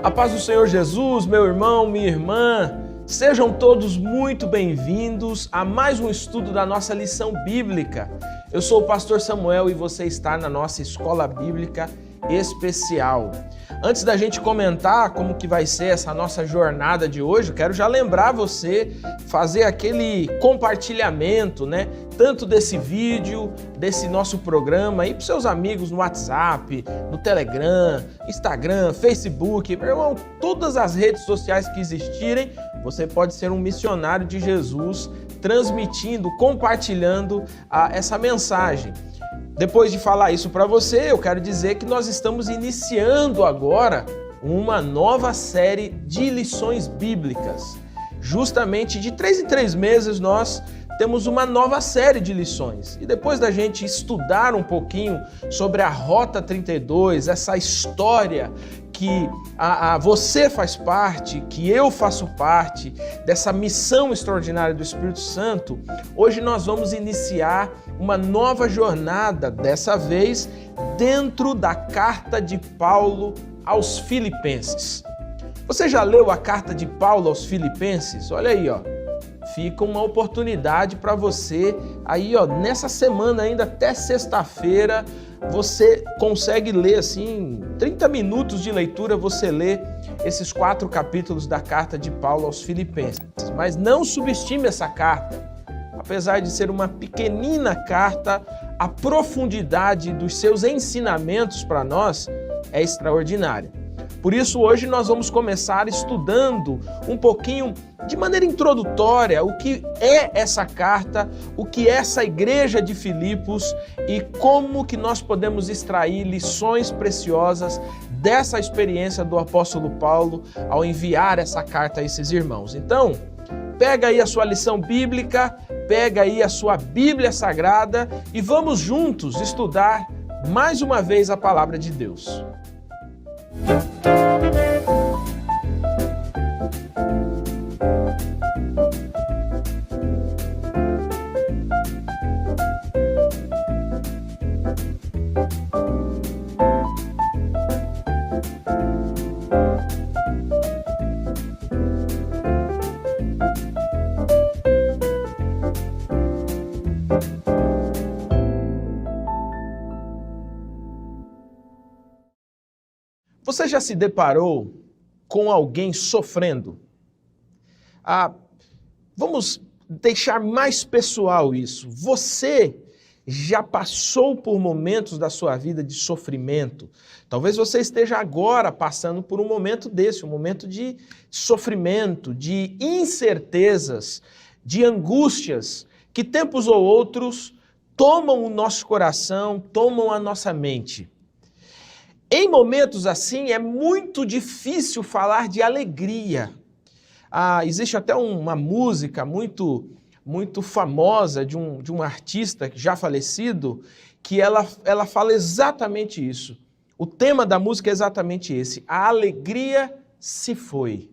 A paz do Senhor Jesus, meu irmão, minha irmã, sejam todos muito bem-vindos a mais um estudo da nossa lição bíblica. Eu sou o pastor Samuel e você está na nossa escola bíblica especial. Antes da gente comentar como que vai ser essa nossa jornada de hoje, eu quero já lembrar você, fazer aquele compartilhamento, tanto desse vídeo, desse nosso programa aí para seus amigos no WhatsApp, no Telegram, Instagram, Facebook, meu irmão, todas as redes sociais que existirem, você pode ser um missionário de Jesus, transmitindo, compartilhando essa mensagem. Depois de falar isso para você, eu quero dizer que nós estamos iniciando agora uma nova série de lições bíblicas. Justamente de 3 em 3 meses nós temos uma nova série de lições. E depois da gente estudar um pouquinho sobre a Rota 32, essa história que você faz parte, que eu faço parte dessa missão extraordinária do Espírito Santo, hoje nós vamos iniciar uma nova jornada, dessa vez dentro da carta de Paulo aos Filipenses. Você já leu a carta de Paulo aos Filipenses? Olha aí, fica uma oportunidade para você aí, nessa semana ainda até sexta-feira, você consegue ler assim, 30 minutos de leitura, você lê esses 4 capítulos da carta de Paulo aos Filipenses. Mas não subestime essa carta. Apesar de ser uma pequenina carta, a profundidade dos seus ensinamentos para nós é extraordinária. Por isso, hoje nós vamos começar estudando um pouquinho, de maneira introdutória, o que é essa carta, o que é essa igreja de Filipos e como que nós podemos extrair lições preciosas dessa experiência do apóstolo Paulo ao enviar essa carta a esses irmãos. Então, pega aí a sua lição bíblica, pega aí a sua Bíblia Sagrada e vamos juntos estudar mais uma vez a palavra de Deus. Você já se deparou com alguém sofrendo? Vamos deixar mais pessoal isso. Você já passou por momentos da sua vida de sofrimento? Talvez você esteja agora passando por um momento desse, um momento de sofrimento, de incertezas, de angústias, que tempos ou outros tomam o nosso coração, tomam a nossa mente. Em momentos assim, é muito difícil falar de alegria. Existe até uma música muito famosa de um artista já falecido, que ela fala exatamente isso. O tema da música é exatamente esse: a alegria se foi.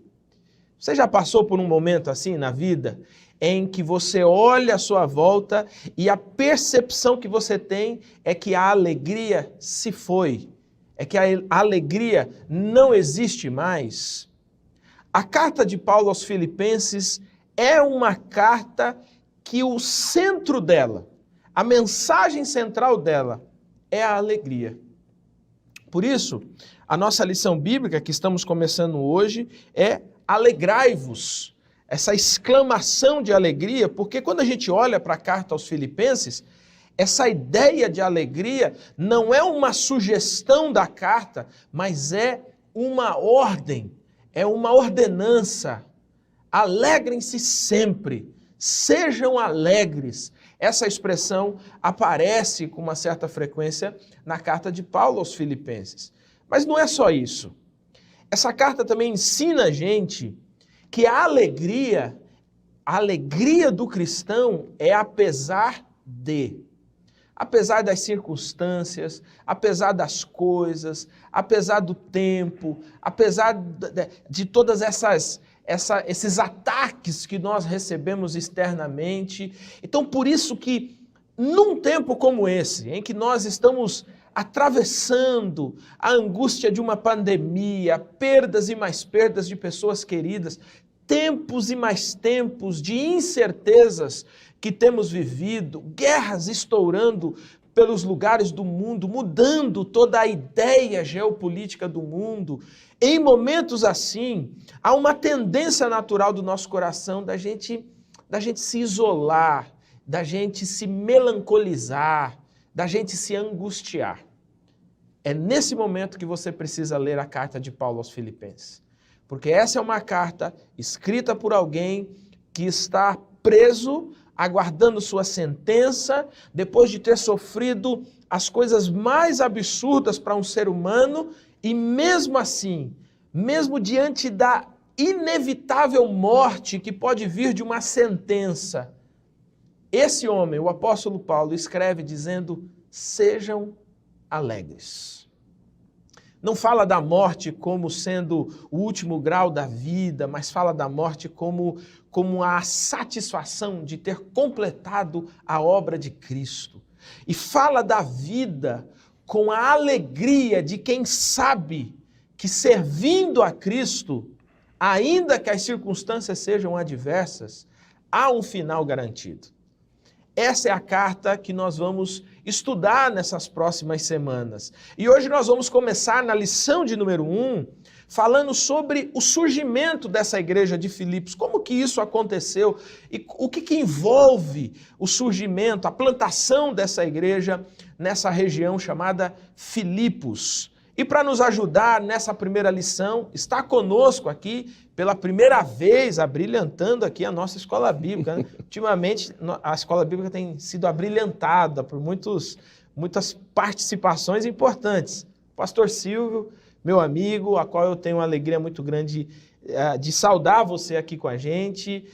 Você já passou por um momento assim na vida, em que você olha à sua volta e a percepção que você tem é que a alegria se foi? É que a alegria não existe mais? A carta de Paulo aos Filipenses é uma carta que o centro dela, a mensagem central dela, é a alegria. Por isso, a nossa lição bíblica que estamos começando hoje é alegrai-vos. Essa exclamação de alegria, porque quando a gente olha para a carta aos Filipenses, essa ideia de alegria não é uma sugestão da carta, mas é uma ordem, é uma ordenança. Alegrem-se sempre, sejam alegres. Essa expressão aparece com uma certa frequência na carta de Paulo aos Filipenses. Mas não é só isso. Essa carta também ensina a gente que a alegria do cristão é apesar de. Apesar das circunstâncias, apesar das coisas, apesar do tempo, apesar de todas esses ataques que nós recebemos externamente. Então, por isso que, num tempo como esse, em que nós estamos atravessando a angústia de uma pandemia, perdas e mais perdas de pessoas queridas, tempos e mais tempos de incertezas que temos vivido, guerras estourando pelos lugares do mundo, mudando toda a ideia geopolítica do mundo. Em momentos assim, há uma tendência natural do nosso coração da gente se isolar, da gente se melancolizar, da gente se angustiar. É nesse momento que você precisa ler a carta de Paulo aos Filipenses. Porque essa é uma carta escrita por alguém que está preso, aguardando sua sentença, depois de ter sofrido as coisas mais absurdas para um ser humano, e mesmo assim, mesmo diante da inevitável morte que pode vir de uma sentença, esse homem, o apóstolo Paulo, escreve dizendo: sejam alegres. Não fala da morte como sendo o último grau da vida, mas fala da morte como a satisfação de ter completado a obra de Cristo. E fala da vida com a alegria de quem sabe que servindo a Cristo, ainda que as circunstâncias sejam adversas, há um final garantido. Essa é a carta que nós vamos estudar nessas próximas semanas. E hoje nós vamos começar na lição de número 1, falando sobre o surgimento dessa igreja de Filipos, como que isso aconteceu e o que envolve o surgimento, a plantação dessa igreja nessa região chamada Filipos. E para nos ajudar nessa primeira lição, está conosco aqui, pela primeira vez, abrilhantando aqui a nossa escola bíblica, né? Ultimamente, a escola bíblica tem sido abrilhantada por muitas participações importantes. Pastor Silvio, meu amigo, a qual eu tenho uma alegria muito grande de saudar você aqui com a gente,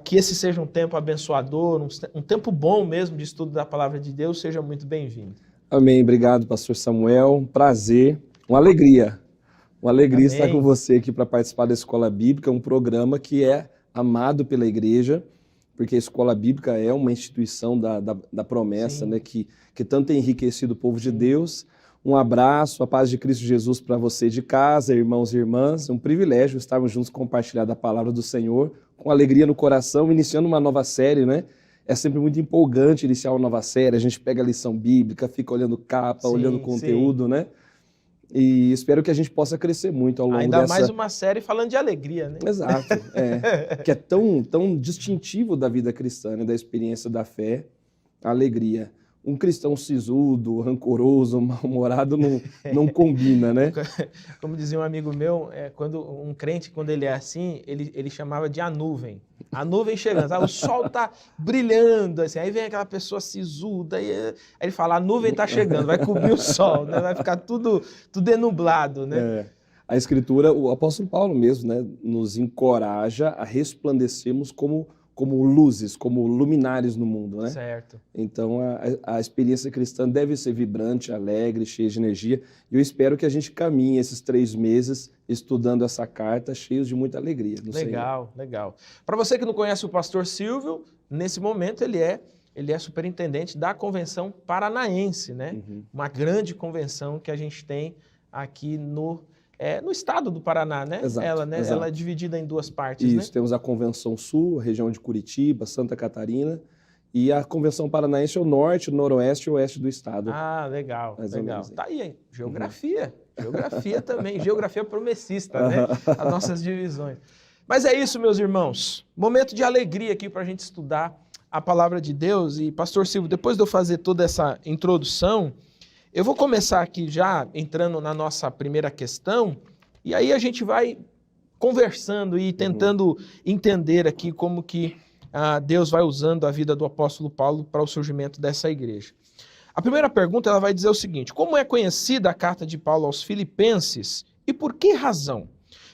que esse seja um tempo abençoador, um tempo bom mesmo de estudo da Palavra de Deus, seja muito bem-vindo. Amém, obrigado, pastor Samuel, um prazer, uma alegria Amém. Estar com você aqui para participar da Escola Bíblica, um programa que é amado pela igreja, porque a Escola Bíblica é uma instituição da promessa, né, que tanto tem enriquecido o povo de Deus. Um abraço, a paz de Cristo Jesus para você de casa, irmãos e irmãs, é um privilégio estarmos juntos compartilhar da palavra do Senhor, com alegria no coração, iniciando uma nova série, né? É sempre muito empolgante iniciar uma nova série, a gente pega a lição bíblica, fica olhando capa, olhando conteúdo, né? E espero que a gente possa crescer muito ao longo Ainda mais uma série falando de alegria, né? Exato, que é tão distintivo da vida cristã, né? Da experiência da fé, a alegria. Um cristão sisudo, rancoroso, mal-humorado não combina, né? Como dizia um amigo meu, quando um crente, quando ele é assim, ele chamava de a nuvem. A nuvem chegando, sabe? O sol tá brilhando, assim, aí vem aquela pessoa sisuda, aí ele fala, a nuvem tá chegando, vai cobrir o sol, né? Vai ficar tudo enublado, né? A Escritura, o apóstolo Paulo mesmo, né, nos encoraja a resplandecermos como luzes, como luminares no mundo, né? Certo. Então, a experiência cristã deve ser vibrante, alegre, cheia de energia. E eu espero que a gente caminhe esses 3 meses estudando essa carta, cheios de muita alegria. Legal. Para você que não conhece o pastor Silvio, nesse momento ele é superintendente da Convenção Paranaense, né? Uma grande convenção que a gente tem aqui no estado do Paraná, né? Exato, Ela é dividida em 2 partes, Isso, né? Temos a Convenção Sul, região de Curitiba, Santa Catarina, e a Convenção Paranaense é o norte, o noroeste e o oeste do estado. Ah, legal. Menos. Tá aí, hein? Geografia também, geografia promessista, né? As nossas divisões. Mas é isso, meus irmãos. Momento de alegria aqui para a gente estudar a palavra de Deus. E, pastor Silvio, depois de eu fazer toda essa introdução, eu vou começar aqui já entrando na nossa primeira questão, e aí a gente vai conversando e tentando entender aqui como que Deus vai usando a vida do apóstolo Paulo para o surgimento dessa igreja. A primeira pergunta ela vai dizer o seguinte: como é conhecida a carta de Paulo aos Filipenses e por que razão?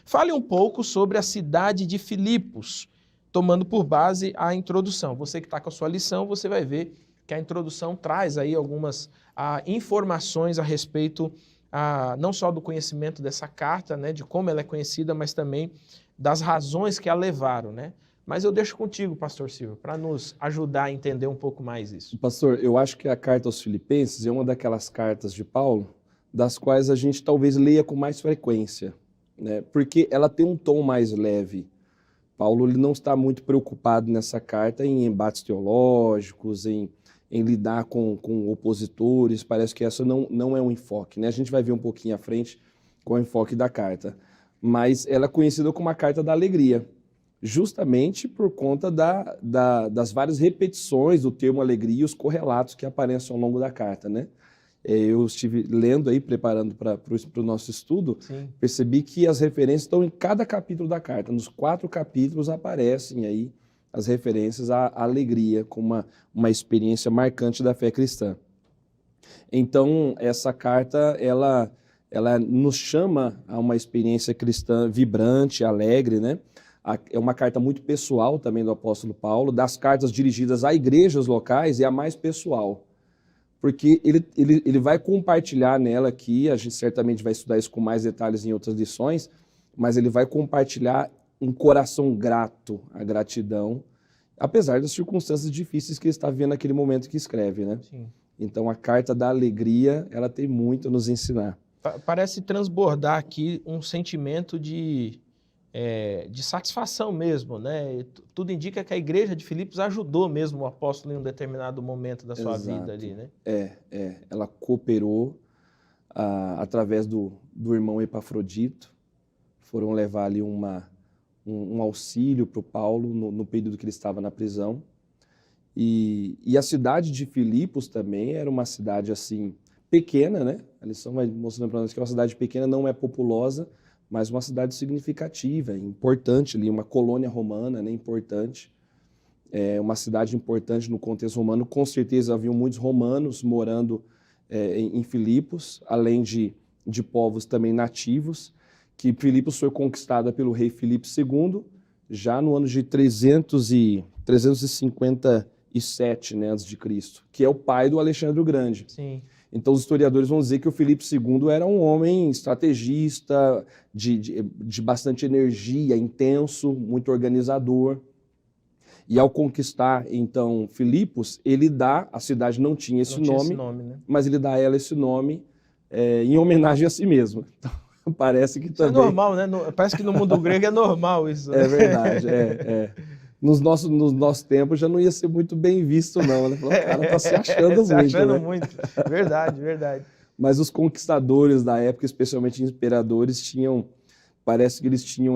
Fale um pouco sobre a cidade de Filipos, tomando por base a introdução. Você que está com a sua lição, você vai ver que a introdução traz aí algumas informações a respeito não só do conhecimento dessa carta, né, de como ela é conhecida, mas também das razões que a levaram, né? Mas eu deixo contigo, pastor Silvio, para nos ajudar a entender um pouco mais isso. Pastor, eu acho que a carta aos Filipenses é uma daquelas cartas de Paulo das quais a gente talvez leia com mais frequência, né? Porque ela tem um tom mais leve. Paulo ele não está muito preocupado nessa carta em embates teológicos, em lidar com opositores, parece que essa não é um enfoque, né? A gente vai ver um pouquinho à frente com o enfoque da carta, mas ela é conhecida como a carta da alegria, justamente por conta das várias repetições do termo alegria e os correlatos que aparecem ao longo da carta, né? Eu estive lendo aí, preparando para o nosso estudo, Sim. Percebi que as referências estão em cada capítulo da carta. Nos 4 capítulos aparecem aí as referências à alegria como uma experiência marcante da fé cristã. Então, essa carta, ela nos chama a uma experiência cristã vibrante, alegre, né? É uma carta muito pessoal também do apóstolo Paulo. Das cartas dirigidas a igrejas locais, é a mais pessoal. Porque ele vai compartilhar nela aqui, a gente certamente vai estudar isso com mais detalhes em outras lições, mas ele vai compartilhar um coração grato, a gratidão, apesar das circunstâncias difíceis que ele está vivendo naquele momento que escreve, né? Sim. Então a carta da alegria, ela tem muito a nos ensinar. Parece transbordar aqui um sentimento de satisfação mesmo, né? Tudo indica que a igreja de Filipos ajudou mesmo o apóstolo em um determinado momento da sua vida ali, né? Ela cooperou através do irmão Epafrodito, foram levar ali um auxílio para o Paulo no período que ele estava na prisão. E a cidade de Filipos também era uma cidade assim pequena, né? A lição vai mostrando para nós que é uma cidade pequena, não é populosa, mas uma cidade significativa, importante ali, uma colônia romana, né, importante, uma cidade importante no contexto romano. Com certeza haviam muitos romanos morando em Filipos, além de povos também nativos, que Filipos foi conquistada pelo rei Filipe II, já no ano de 357, né, antes de Cristo, que é o pai do Alexandre o Grande. Sim. Então os historiadores vão dizer que o Filipe II era um homem estrategista, de bastante energia, intenso, muito organizador. E ao conquistar, então, Filipos, a cidade não tinha esse nome, né? mas ele dá a ela esse nome em homenagem a si mesmo. Então, parece que isso também... é normal, né? Parece que no mundo grego é normal isso. Né? É verdade, Nos nossos tempos já não ia ser muito bem visto, não. Né? O cara está se achando muito. Se achando né? muito. Verdade, verdade. Mas os conquistadores da época, especialmente imperadores, parece que eles tinham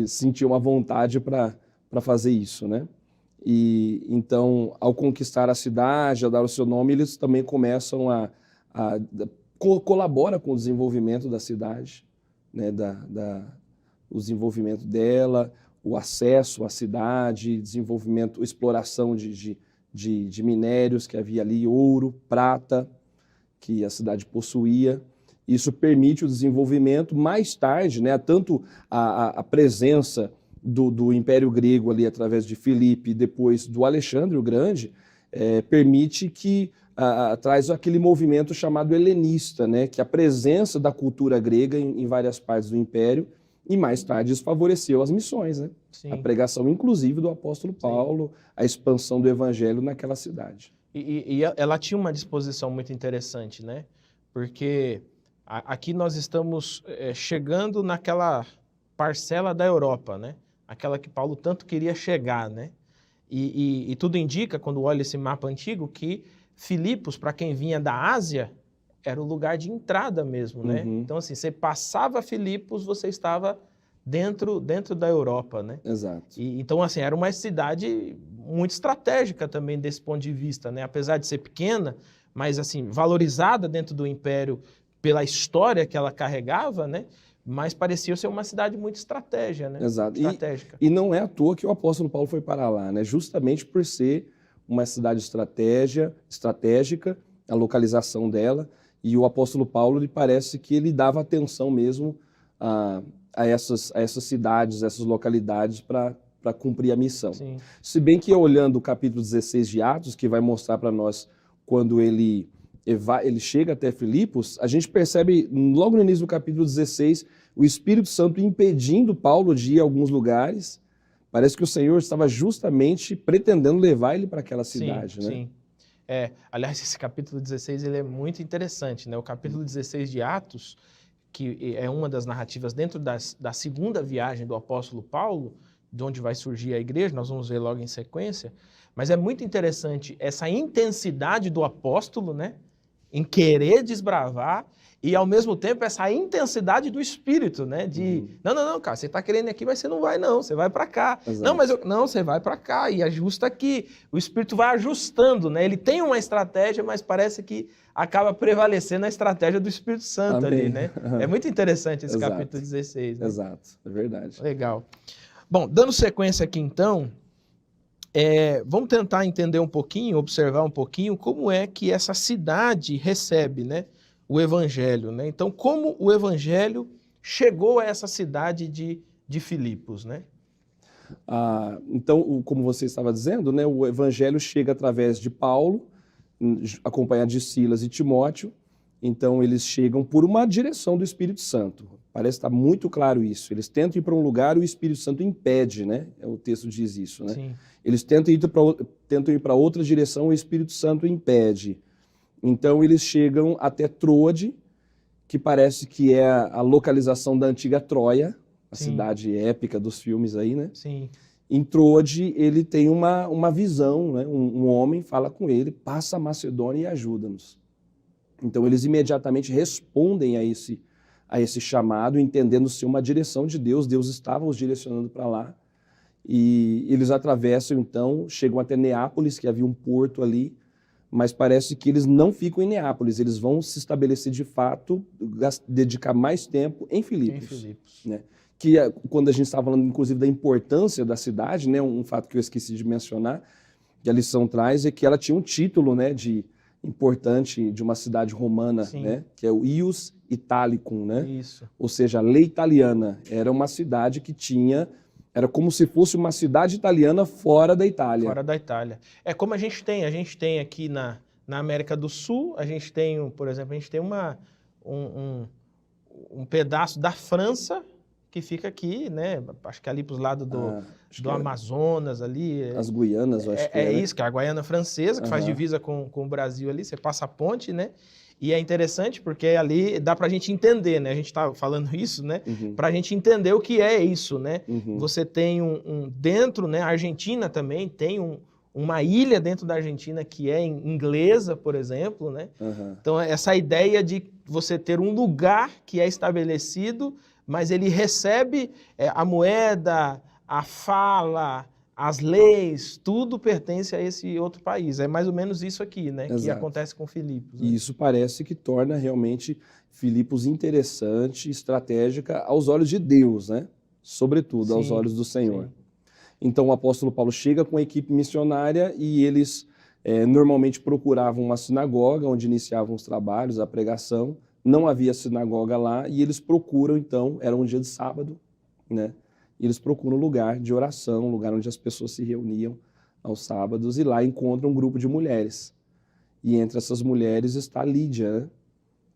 sentiam uma vontade para fazer isso, né? E então, ao conquistar a cidade, ao dar o seu nome, eles também começam colabora com o desenvolvimento da cidade, né? O desenvolvimento dela, o acesso à cidade, desenvolvimento, exploração de minérios que havia ali, ouro, prata, que a cidade possuía. Isso permite o desenvolvimento. Mais tarde, né, tanto a presença do Império Grego ali através de Filipe e depois do Alexandre o Grande, permite que traz aquele movimento chamado helenista, né, que a presença da cultura grega em várias partes do Império. E mais tarde isso favoreceu as missões, né? Sim. A pregação, inclusive, do apóstolo Paulo, sim, a expansão do evangelho naquela cidade. E ela tinha uma disposição muito interessante, né? Porque aqui nós estamos chegando naquela parcela da Europa, né? Aquela que Paulo tanto queria chegar, né? E tudo indica, quando olha esse mapa antigo, que Filipos, para quem vinha da Ásia, era o lugar de entrada mesmo, né? Uhum. Então, assim, você passava Filipos, você estava dentro da Europa, né? Exato. Então, assim, era uma cidade muito estratégica também desse ponto de vista, né? Apesar de ser pequena, mas, assim, valorizada dentro do Império pela história que ela carregava, né? Mas parecia ser uma cidade muito estratégica, né? Exato. Estratégica. E não é à toa que o apóstolo Paulo foi para lá, né? Justamente por ser uma cidade estratégica, a localização dela. E o apóstolo Paulo, ele parece que ele dava atenção mesmo a essas cidades, essas localidades para cumprir a missão. Sim. Se bem que olhando o capítulo 16 de Atos, que vai mostrar para nós quando ele chega até Filipos, a gente percebe logo no início do capítulo 16 o Espírito Santo impedindo Paulo de ir a alguns lugares. Parece que o Senhor estava justamente pretendendo levar ele para aquela cidade, né? Sim. Aliás, esse capítulo 16 ele é muito interessante, né? O capítulo 16 de Atos, que é uma das narrativas dentro da segunda viagem do apóstolo Paulo, de onde vai surgir a igreja, nós vamos ver logo em sequência, mas é muito interessante essa intensidade do apóstolo, né? Em querer desbravar, e ao mesmo tempo essa intensidade do espírito, né? Não, cara, você está querendo ir aqui, mas você não vai não, você vai para cá. Exato. Não, você vai para cá e ajusta aqui. O espírito vai ajustando, né? Ele tem uma estratégia, mas parece que acaba prevalecendo a estratégia do Espírito Santo. Amém. Ali, né? É muito interessante esse Exato. capítulo 16. Né? Exato, é verdade. Legal. Bom, dando sequência aqui então, vamos tentar entender um pouquinho, observar um pouquinho como é que essa cidade recebe, né, o evangelho, né? Então, como o evangelho chegou a essa cidade de Filipos, né? Então, como você estava dizendo, né, o evangelho chega através de Paulo, acompanhado de Silas e Timóteo. Então, eles chegam por uma direção do Espírito Santo. Parece estar muito claro isso. Eles tentam ir para um lugar e o Espírito Santo impede, né? O texto diz isso, né? Sim. Eles tentam ir para outra direção, o Espírito Santo impede. Então, eles chegam até Troade, que parece que é a localização da antiga Troia, a cidade épica dos filmes aí, né? Sim. Em Troade, ele tem uma visão, né? Um homem fala com ele, passa a Macedônia e ajuda-nos. Então, eles imediatamente respondem a esse chamado, entendendo ser uma direção de Deus. Deus estava os direcionando para lá. E eles atravessam, então, chegam até Neápolis, que havia um porto ali, mas parece que eles não ficam em Neápolis, eles vão se estabelecer de fato, dedicar mais tempo em Filipos. Né? Que quando a gente estava falando, inclusive, da importância da cidade, né? Um fato que eu esqueci de mencionar, que a lição traz, é que ela tinha um título, né, importante de uma cidade romana, né, que é o Ius Italicum, né? Isso. Ou seja, a lei italiana. Era uma cidade que era como se fosse uma cidade italiana fora da Itália. Fora da Itália. É como a gente tem aqui na América do Sul, a gente tem, por exemplo, um pedaço da França que fica aqui, né? Acho que ali para os lados do Amazonas ali. As Guianas, eu acho que é. Isso, que é a Guiana Francesa, que faz divisa com o Brasil ali, você passa a ponte, né? E é interessante porque ali dá para a gente entender, né? A gente está falando isso, né? Para a gente entender o que é isso, né? Você tem dentro, né? A Argentina também tem uma ilha dentro da Argentina que é inglesa, por exemplo, né? Então, essa ideia de você ter um lugar que é estabelecido, mas ele recebe a moeda, a fala, as leis, tudo pertence a esse outro país. É mais ou menos isso aqui, né? Exato. Que acontece com Filipos. Né? E isso parece que torna realmente Filipos interessante, estratégica aos olhos de Deus, né? Sobretudo aos olhos do Senhor. Sim. Então o apóstolo Paulo chega com a equipe missionária e eles normalmente procuravam uma sinagoga onde iniciavam os trabalhos, a pregação. Não havia sinagoga lá e eles procuram, então, era um dia de sábado, né? E eles procuram um lugar de oração, um lugar onde as pessoas se reuniam aos sábados e lá encontram um grupo de mulheres. E entre essas mulheres está Lídia, né?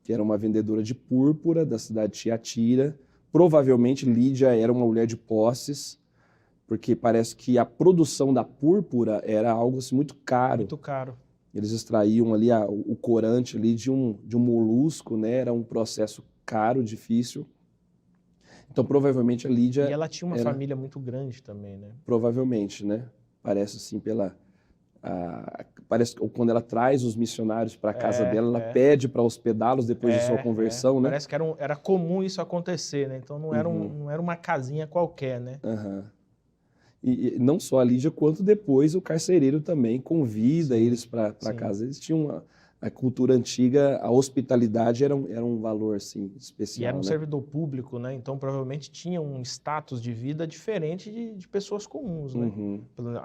Que era uma vendedora de púrpura da cidade de Tiatira. Provavelmente Lídia era uma mulher de posses, porque parece que a produção da púrpura era algo assim, muito caro. Muito caro. Eles extraíam ali o corante ali de um molusco, né? Era um processo caro, difícil. Então, provavelmente a Lídia... E ela tinha uma família muito grande também, né? Provavelmente, né? Parece assim parece que quando ela traz os missionários para a casa dela, ela pede para hospedá-los depois de sua conversão, né? Parece que era comum isso acontecer, né? Então não era uma casinha qualquer, né? E não só a Lídia, quanto depois o carcereiro também convida eles para casa. Eles tinham a cultura antiga, a hospitalidade era um valor assim, especial. E era um servidor público, né? Então provavelmente tinha um status de vida diferente de pessoas comuns, né?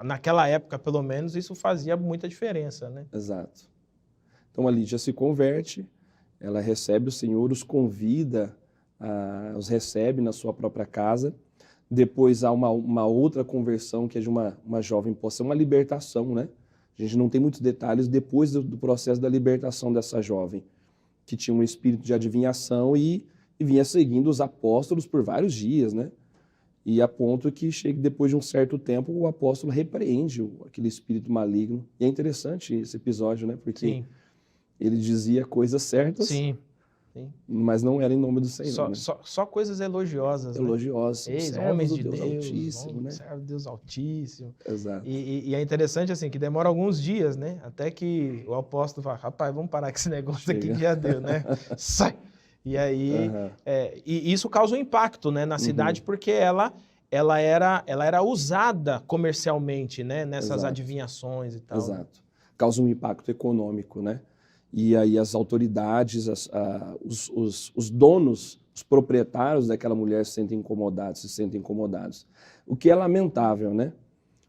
Naquela época, pelo menos, isso fazia muita diferença, né? Exato. Então a Lídia se converte, ela recebe o Senhor, os convida, os recebe na sua própria casa. Depois há uma outra conversão que é de uma jovem poça, uma libertação, né? A gente não tem muitos detalhes depois do processo da libertação dessa jovem, que tinha um espírito de adivinhação e vinha seguindo os apóstolos por vários dias, né? E a ponto que chega depois de um certo tempo, o apóstolo repreende aquele espírito maligno. E é interessante esse episódio, né? Porque Sim. ele dizia coisas certas, Sim. Sim. mas não era em nome do Senhor. Só, né? só coisas elogiosas, né? Elogiosos, Eis, servos homens do de Deus Deus, Altíssimo, né? servo de Deus Altíssimo. Exato. E é interessante assim que demora alguns dias, né? Até que o apóstolo fala, rapaz, vamos parar com esse negócio aqui que já deu, né? Sai! E aí, e isso causa um impacto, né, na cidade, porque ela era usada comercialmente, né? Nessas Exato. adivinhações e tal. Exato. Causa um impacto econômico, né? E aí as autoridades, os donos, os proprietários daquela mulher se sentem incomodados. O que é lamentável, né?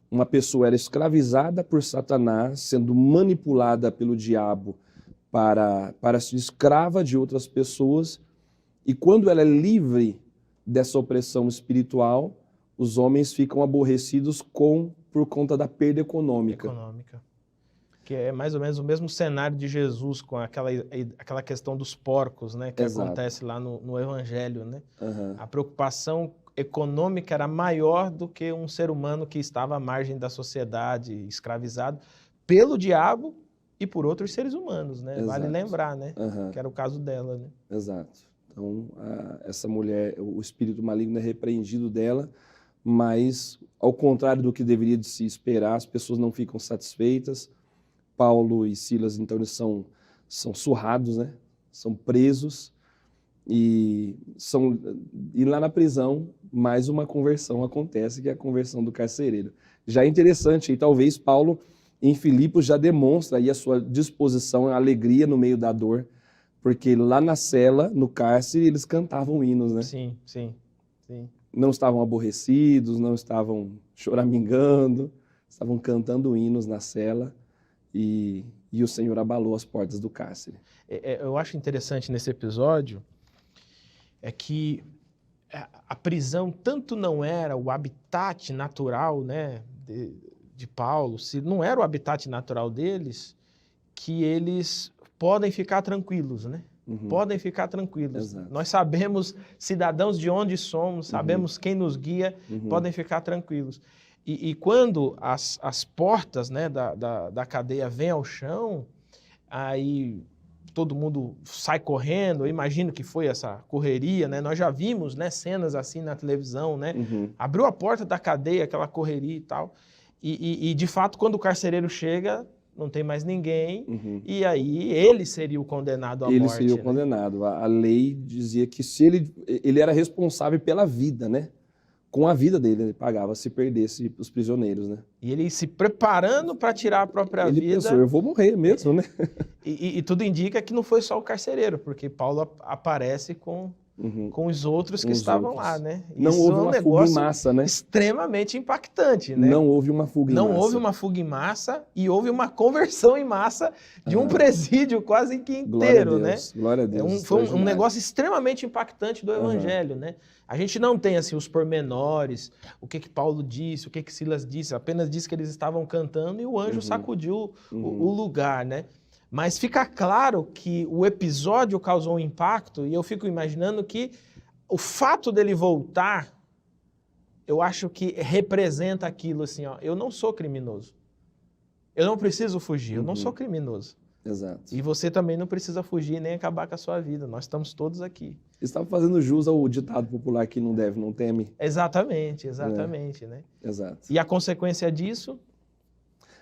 Uma pessoa era escravizada por Satanás, sendo manipulada pelo diabo para ser escrava de outras pessoas, e quando ela é livre dessa opressão espiritual, os homens ficam aborrecidos por conta da perda econômica. Que é mais ou menos o mesmo cenário de Jesus com aquela questão dos porcos, né? Que Exato. acontece lá no Evangelho, né? Uhum. A preocupação econômica era maior do que um ser humano que estava à margem da sociedade, escravizado pelo diabo e por outros seres humanos, né? Exato. Vale lembrar, né? Uhum. Que era o caso dela, né? Exato. Então, essa mulher, o espírito maligno é repreendido dela, mas, ao contrário do que deveria de se esperar, as pessoas não ficam satisfeitas. Paulo e Silas, então, eles são surrados, né? São presos e lá na prisão, mais uma conversão acontece, que é a conversão do carcereiro. Já é interessante, e talvez Paulo, em Filipos, já demonstra aí a sua disposição, a alegria no meio da dor, porque lá na cela, no cárcere, eles cantavam hinos, né? Sim. Não estavam aborrecidos, não estavam choramingando, estavam cantando hinos na cela. E o Senhor abalou as portas do cárcere. Eu acho interessante nesse episódio é que a prisão tanto não era o habitat natural, né, de Paulo, se não era o habitat natural deles, que eles podem ficar tranquilos, né? Uhum. Podem ficar tranquilos. Exato. Nós sabemos, cidadãos de onde somos, sabemos quem nos guia, podem ficar tranquilos. E quando as portas, né, da cadeia vêm ao chão, aí todo mundo sai correndo. Eu imagino que foi essa correria, né? Nós já vimos, né, cenas assim na televisão, né? Abriu a porta da cadeia, aquela correria e tal. E de fato, quando o carcereiro chega, não tem mais ninguém, e aí ele seria o condenado à morte. Ele seria o condenado. A lei dizia que se ele era responsável pela vida, né? Com a vida dele, ele pagava se perdesse os prisioneiros, né? E ele se preparando para tirar a própria vida. Ele pensou, eu vou morrer mesmo, né? E tudo indica que não foi só o carcereiro, porque Paulo aparece com os outros que estavam lá, né? Não houve uma fuga em massa, né? Extremamente impactante, né? Não houve uma fuga em massa. Não houve uma fuga em massa e houve uma conversão em massa de um presídio quase que inteiro, né? Glória a Deus. Foi um negócio extremamente impactante do Evangelho, né? A gente não tem assim os pormenores, o que Paulo disse, o que Silas disse, apenas diz que eles estavam cantando e o anjo sacudiu o lugar, né? Mas fica claro que o episódio causou um impacto e eu fico imaginando que o fato dele voltar, eu acho que representa aquilo assim, ó, eu não sou criminoso. Eu não preciso fugir, eu não sou criminoso. Exato. E você também não precisa fugir nem acabar com a sua vida. Nós estamos todos aqui. Estava fazendo jus ao ditado popular que não deve, não teme. Exatamente, né? Exato. E a consequência disso?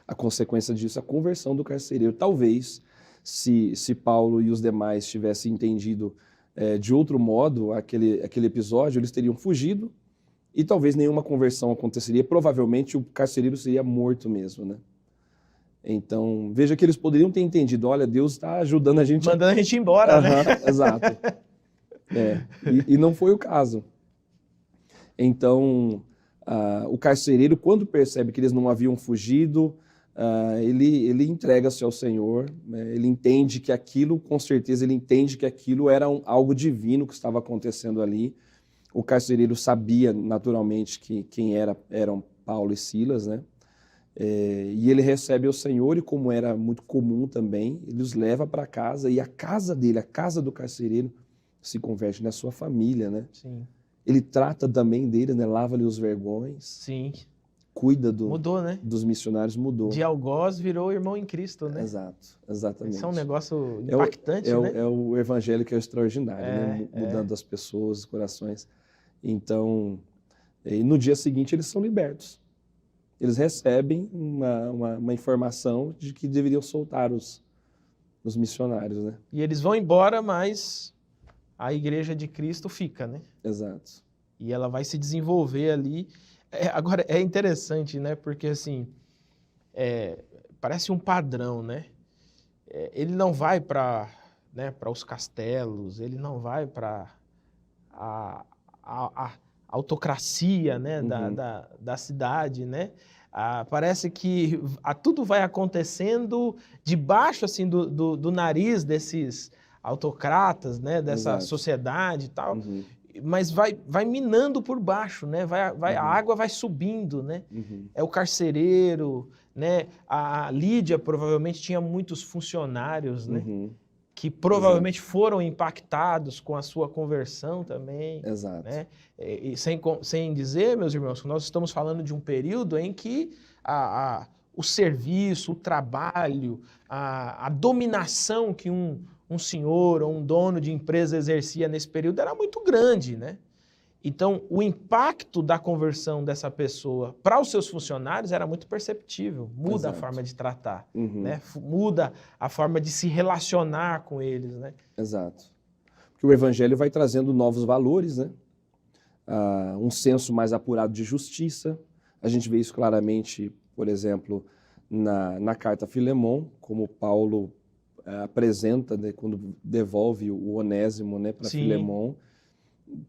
A consequência disso é a conversão do carcereiro. Talvez, se Paulo e os demais tivessem entendido de outro modo aquele episódio, eles teriam fugido e talvez nenhuma conversão aconteceria. Provavelmente o carcereiro seria morto mesmo, né? Então, veja que eles poderiam ter entendido, olha, Deus está ajudando a gente... Mandando a gente embora, né? Exato. E não foi o caso. Então, o carcereiro, quando percebe que eles não haviam fugido, ele entrega-se ao Senhor, né? Ele entende que aquilo, com certeza, ele entende que aquilo era algo divino que estava acontecendo ali. O carcereiro sabia, naturalmente, que quem eram Paulo e Silas, né? E ele recebe o Senhor, e como era muito comum também, ele os leva para casa, e a casa dele, a casa do carcereiro, se converte na sua família, né? Sim. Ele trata também deles, né? Lava-lhe os vergões, Sim. cuida Mudou, né? dos missionários, mudou. De algoz virou irmão em Cristo, né? Exato, exatamente. Isso é um negócio impactante, né? É o evangelho que é o extraordinário, né? É. Mudando as pessoas, os corações. Então, e no dia seguinte eles são libertos. Eles recebem uma informação de que deveriam soltar os missionários, né? E eles vão embora, mas a igreja de Cristo fica, né? Exato. E ela vai se desenvolver ali. Agora, é interessante, né? Porque, assim, parece um padrão, né? Ele não vai para os castelos, ele não vai para a autocracia, né? Da cidade, né? Parece que tudo vai acontecendo debaixo assim, do nariz desses autocratas, né? Dessa Exato. sociedade e tal. Mas vai minando por baixo, né? A água vai subindo, né? É o carcereiro, né? A Lídia provavelmente tinha muitos funcionários, né? Que provavelmente foram impactados com a sua conversão também. Exato. Né? E sem dizer, meus irmãos, que nós estamos falando de um período em que o serviço, o trabalho, a dominação que um senhor ou um dono de empresa exercia nesse período era muito grande, né? Então, o impacto da conversão dessa pessoa para os seus funcionários era muito perceptível. Muda Exato. a forma de tratar, né? Muda a forma de se relacionar com eles, né? Exato. Porque o evangelho vai trazendo novos valores, né? Um senso mais apurado de justiça. A gente vê isso claramente, por exemplo, na carta a Filemon, como Paulo apresenta, né, quando devolve o Onésimo, né, para Filemon,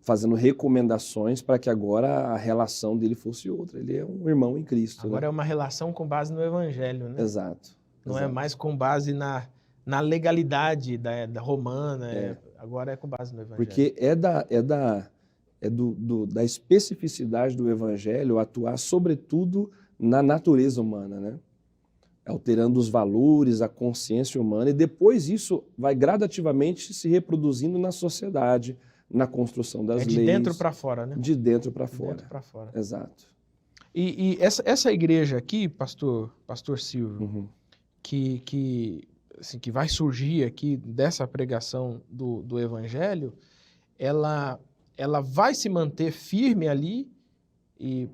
fazendo recomendações para que agora a relação dele fosse outra. Ele é um irmão em Cristo. Agora né? é uma relação com base no evangelho, né? Exato. Não é mais com base na legalidade da romana, agora é com base no evangelho. Porque da especificidade do evangelho atuar sobretudo na natureza humana, né? Alterando os valores, a consciência humana, e depois isso vai gradativamente se reproduzindo na sociedade, na construção das leis. De dentro para fora, né? De dentro para fora. De dentro para fora. Exato. E essa igreja aqui, pastor Silvio, que vai surgir aqui dessa pregação do evangelho, ela vai se manter firme ali,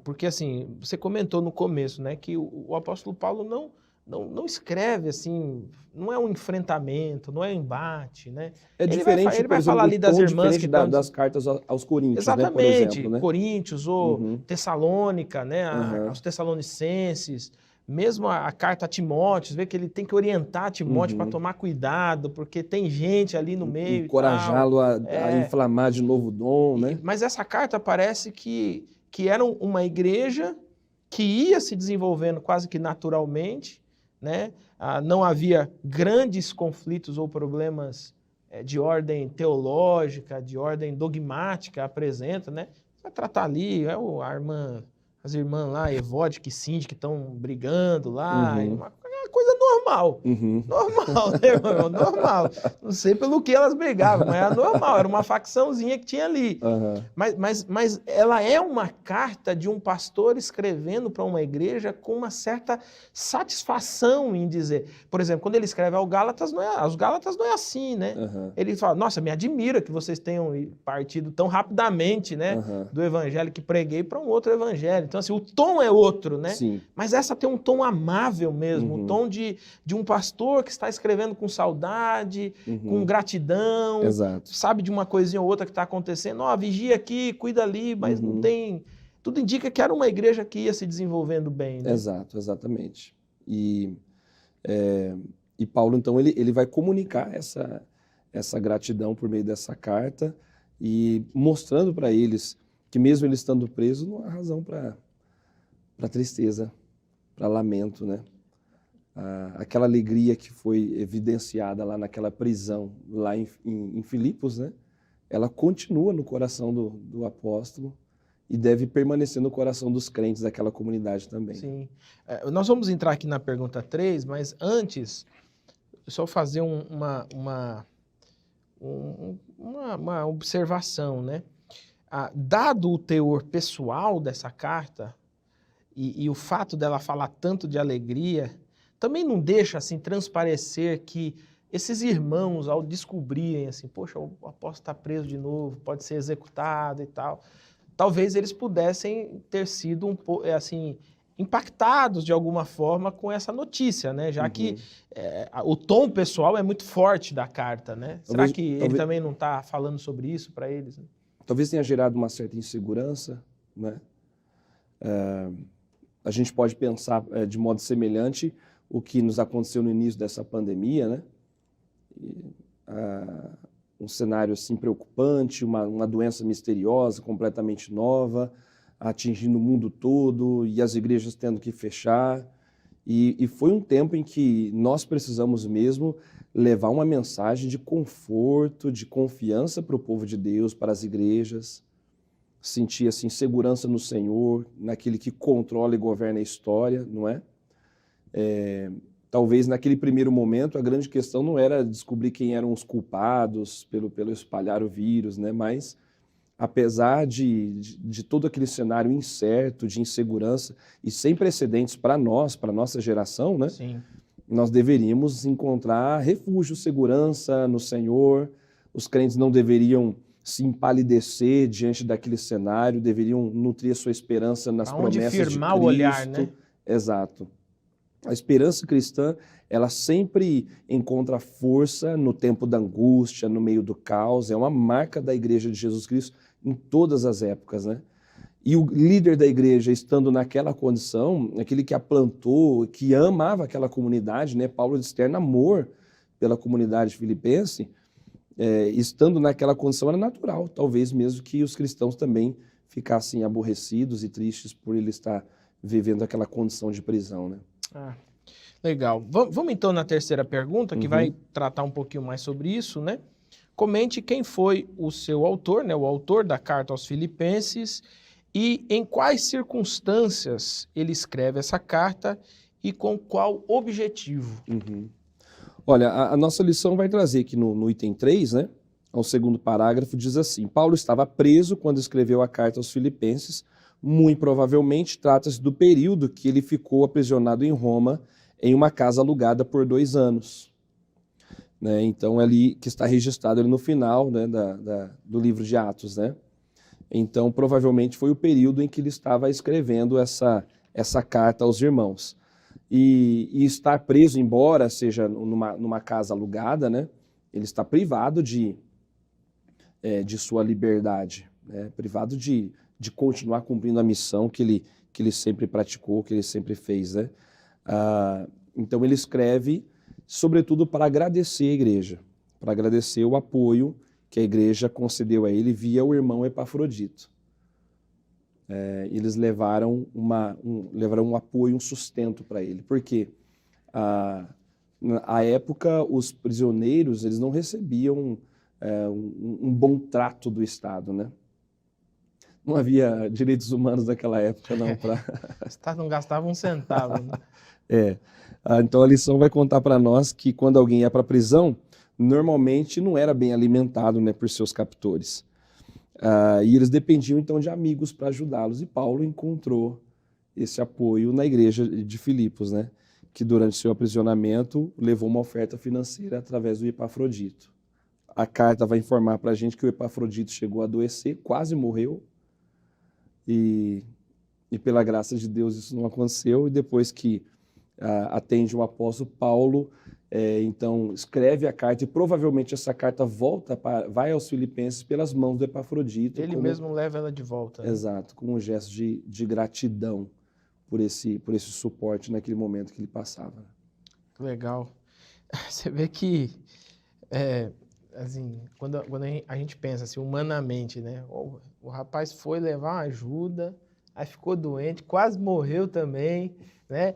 porque assim, você comentou no começo, né, que o apóstolo Paulo não escreve assim, não é um enfrentamento, não é um embate, né? É diferente, ele vai falar ali das irmãs que estão... das cartas aos Coríntios, exatamente, né, por exemplo, né? Coríntios ou Tessalônica, né, aos Tessalonicenses, mesmo a carta a Timóteo, vê que ele tem que orientar Timóteo para tomar cuidado, porque tem gente ali no meio. Encorajá-lo a inflamar de novo o dom, né? Mas essa carta parece que era uma igreja que ia se desenvolvendo quase que naturalmente, né? Não havia grandes conflitos ou problemas de ordem teológica, de ordem dogmática, apresenta, né? Vai tratar ali, as irmãs lá, Evódica e Síndica, que estão brigando lá, uma coisa normal. Normal, né, irmão? Normal. Não sei pelo que elas brigavam, mas era normal, era uma facçãozinha que tinha ali. Mas ela é uma carta de um pastor escrevendo para uma igreja com uma certa satisfação em dizer. Por exemplo, quando ele escreve aos Gálatas não é assim, né? Ele fala, nossa, me admira que vocês tenham partido tão rapidamente, né, do evangelho que preguei para um outro evangelho. Então, assim, o tom é outro, né? Sim. Mas essa tem um tom amável mesmo, o tom de um pastor que está escrevendo com saudade, com gratidão, sabe de uma coisinha ou outra que está acontecendo, vigia aqui, cuida ali, mas não tem... Tudo indica que era uma igreja que ia se desenvolvendo bem. Né? Exato, exatamente. E Paulo, então, ele vai comunicar essa gratidão por meio dessa carta e mostrando para eles que mesmo eles estando presos, não há razão para tristeza, para lamento, né? Aquela alegria que foi evidenciada lá naquela prisão, lá em Filipos, né? Ela continua no coração do apóstolo e deve permanecer no coração dos crentes daquela comunidade também. Sim. Nós vamos entrar aqui na pergunta 3, mas antes, só fazer uma observação, né? dado o teor pessoal dessa carta e o fato dela falar tanto de alegria, também não deixa assim transparecer que esses irmãos, ao descobrirem assim, poxa, o apóstolo está preso de novo, pode ser executado e tal, talvez eles pudessem ter sido um pouco assim impactados de alguma forma com essa notícia, né? Já que o tom pessoal é muito forte da carta, né? Será que ele também não está falando sobre isso para eles? Né? Talvez tenha gerado uma certa insegurança, né? A gente pode pensar de modo semelhante o que nos aconteceu no início dessa pandemia, né? Um cenário assim preocupante, uma doença misteriosa, completamente nova, atingindo o mundo todo e as igrejas tendo que fechar. E foi um tempo em que nós precisamos mesmo levar uma mensagem de conforto, de confiança para o povo de Deus, para as igrejas, sentir assim, segurança no Senhor, naquele que controla e governa a história, não é? Talvez naquele primeiro momento a grande questão não era descobrir quem eram os culpados pelo espalhar o vírus, né? Mas apesar de todo aquele cenário incerto, de insegurança e sem precedentes para nós, para a nossa geração, né? Sim. Nós deveríamos encontrar refúgio, segurança no Senhor. Os crentes não deveriam se empalidecer diante daquele cenário, deveriam nutrir a sua esperança nas promessas de Cristo. Firmar o olhar, né? Exato. A esperança cristã, ela sempre encontra força no tempo da angústia, no meio do caos. É uma marca da Igreja de Jesus Cristo em todas as épocas, né? E o líder da igreja, estando naquela condição, aquele que a plantou, que amava aquela comunidade, né? Paulo externa amor pela comunidade filipense, estando naquela condição era natural, talvez mesmo que os cristãos também ficassem aborrecidos e tristes por ele estar vivendo aquela condição de prisão, né? Legal. Vamos então na terceira pergunta, que vai tratar um pouquinho mais sobre isso, né? Comente quem foi o seu autor, né? O autor da carta aos Filipenses e em quais circunstâncias ele escreve essa carta e com qual objetivo. Olha, a nossa lição vai trazer aqui no item 3, né? Ao segundo parágrafo, diz assim: Paulo estava preso quando escreveu a carta aos Filipenses. Muito provavelmente trata-se do período que ele ficou aprisionado em Roma, em uma casa alugada por 2 anos. Né? Então, ali que está registrado ali no final, né, do livro de Atos. Né? Então, provavelmente foi o período em que ele estava escrevendo essa carta aos irmãos. E estar preso, embora seja numa casa alugada, né, ele está privado de sua liberdade, né, privado de continuar cumprindo a missão que ele sempre praticou, que ele sempre fez. Né? Então ele escreve, sobretudo, para agradecer a igreja, para agradecer o apoio que a igreja concedeu a ele via o irmão Epafrodito. Eles levaram um apoio, um sustento para ele, porque à época os prisioneiros eles não recebiam um bom trato do Estado, né? Não havia direitos humanos naquela época, não. O Estado não gastava um centavo. Né? Então a lição vai contar para nós que quando alguém ia para a prisão, normalmente não era bem alimentado, né, por seus captores. E eles dependiam então de amigos para ajudá-los. E Paulo encontrou esse apoio na igreja de Filipos, né, que durante seu aprisionamento levou uma oferta financeira através do Epafrodito. A carta vai informar para a gente que o Epafrodito chegou a adoecer, quase morreu. E pela graça de Deus isso não aconteceu. E depois que atende o apóstolo Paulo, então escreve a carta, e provavelmente essa carta vai aos Filipenses pelas mãos do Epafrodito. Ele mesmo leva ela de volta. Né? Exato, como um gesto de gratidão por esse suporte naquele momento que ele passava. Legal. Você vê que, assim, quando a gente pensa assim, humanamente, né? O rapaz foi levar uma ajuda, aí ficou doente, quase morreu também, né?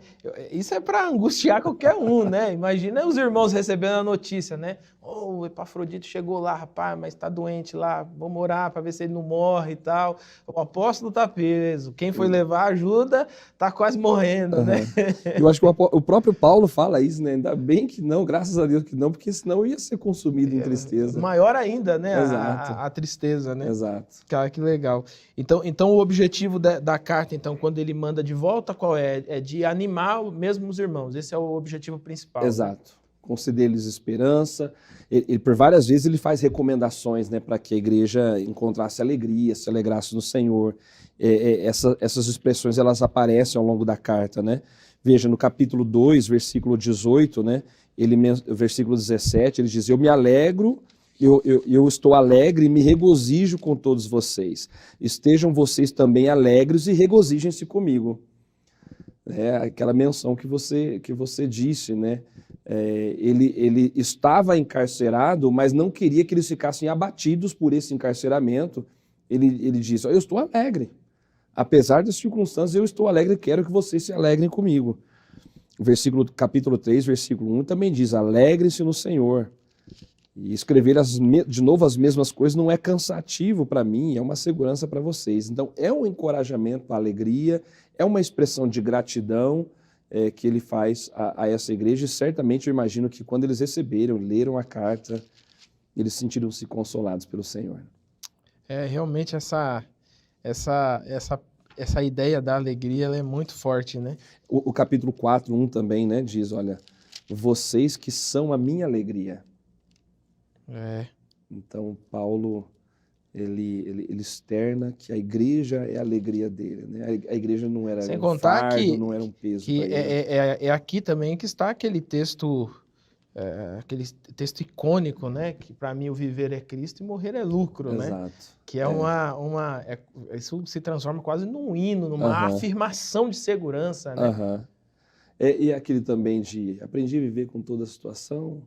Isso é para angustiar qualquer um, né? Imagina os irmãos recebendo a notícia, né? Oh, o Epafrodito chegou lá, rapaz, mas está doente lá, vamos orar para ver se ele não morre e tal. O apóstolo está preso, quem foi levar ajuda está quase morrendo, né? Eu acho que o próprio Paulo fala isso, né? Ainda bem que não, graças a Deus que não, porque senão ia ser consumido em tristeza. Maior ainda, né? Exato. A tristeza, né? Exato. Cara, que legal. Então o objetivo da carta, então, quando ele manda de volta, qual é? É de animar mesmo os irmãos. Esse é o objetivo principal. Exato. Né? Conceder-lhes esperança. Ele, por várias vezes ele faz recomendações, né, para que a igreja encontrasse alegria, se alegrasse no Senhor. Essas expressões elas aparecem ao longo da carta, né? Veja, no capítulo 2, versículo 18, né, versículo 17, ele diz: eu me alegro, eu estou alegre e me regozijo com todos vocês. Estejam vocês também alegres e regozijem-se comigo. É aquela menção que você disse, né? Ele estava encarcerado, mas não queria que eles ficassem abatidos por esse encarceramento. Ele diz: eu estou alegre. Apesar das circunstâncias, eu estou alegre e quero que vocês se alegrem comigo. Capítulo 3, versículo 1 também diz: alegrem-se no Senhor. E escrever de novo as mesmas coisas não é cansativo para mim, é uma segurança para vocês. Então, é um encorajamento à alegria, é uma expressão de gratidão que ele faz a essa igreja. E certamente eu imagino que quando eles receberam, leram a carta, eles sentiram-se consolados pelo Senhor. Realmente essa ideia da alegria ela é muito forte, né? O capítulo 4, 1 também, né, diz: olha, vocês que são a minha alegria. Então, Paulo, ele externa que a igreja é a alegria dele, né? A igreja não era Sem um contar fardo, não era um peso que para ele. é aqui também que está aquele texto icônico, né? Que para mim o viver é Cristo e morrer é lucro, né? Exato. Que isso se transforma quase num hino, numa afirmação de segurança, né? E aquele também de aprendi a viver com toda a situação.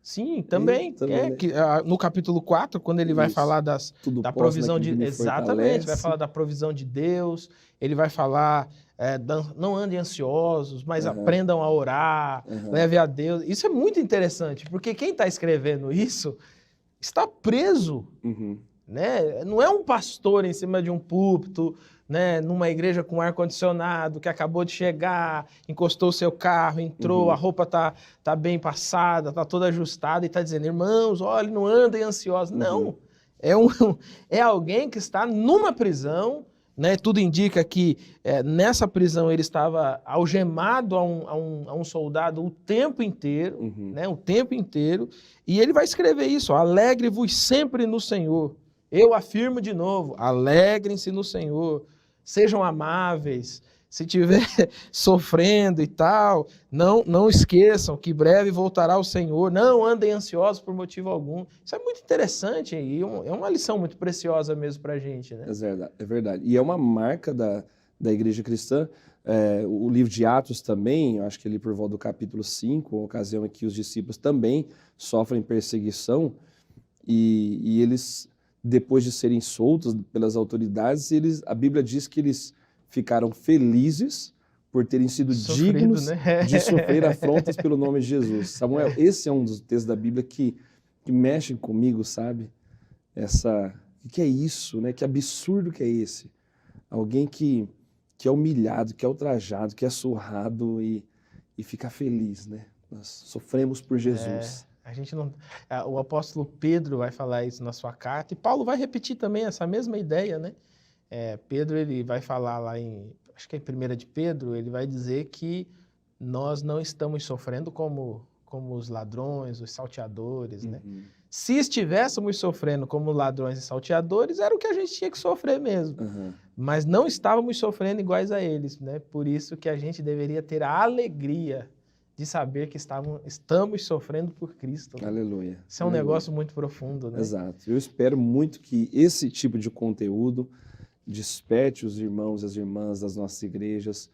Sim, também. Que, no capítulo 4, quando ele vai falar da provisão de... Exatamente, vai falar da provisão de Deus, ele vai falar, não andem ansiosos, mas aprendam a orar, leve a Deus. Isso é muito interessante, porque quem está escrevendo isso está preso, né? Não é um pastor em cima de um púlpito, né, numa igreja com ar-condicionado, que acabou de chegar, encostou o seu carro, entrou, a roupa tá bem passada, tá toda ajustada e tá dizendo: irmãos, olha, não andem ansiosos. Não, é alguém que está numa prisão, né? Tudo indica que nessa prisão ele estava algemado a um soldado o tempo inteiro, né, o tempo inteiro, e ele vai escrever isso: alegre-vos sempre no Senhor. Eu afirmo de novo, alegrem-se no Senhor. Sejam amáveis, se estiver sofrendo e tal, não esqueçam que breve voltará o Senhor, não andem ansiosos por motivo algum. Isso é muito interessante e é uma lição muito preciosa mesmo para a gente, né? É verdade. E é uma marca da igreja cristã. O livro de Atos também, eu acho que ali por volta do capítulo 5, uma ocasião em que os discípulos também sofrem perseguição e eles... depois de serem soltos pelas autoridades, a Bíblia diz que eles ficaram felizes por terem sido dignos, né, de sofrer afrontas pelo nome de Jesus. Samuel, esse é um dos textos da Bíblia que mexem comigo, sabe? O que é isso, né? Que absurdo que é esse? Alguém que é humilhado, que é ultrajado, que é surrado e fica feliz, né? Nós sofremos por Jesus. A gente não, o apóstolo Pedro vai falar isso na sua carta, e Paulo vai repetir também essa mesma ideia, né? Pedro, ele vai falar lá acho que é em 1 de Pedro, ele vai dizer que nós não estamos sofrendo como os ladrões, os salteadores, né? Se estivéssemos sofrendo como ladrões e salteadores, era o que a gente tinha que sofrer mesmo. Mas não estávamos sofrendo iguais a eles, né? Por isso que a gente deveria ter a alegria de saber que estamos sofrendo por Cristo. Né? Aleluia. Isso é um negócio muito profundo, né? Exato. Eu espero muito que esse tipo de conteúdo desperte os irmãos e as irmãs das nossas igrejas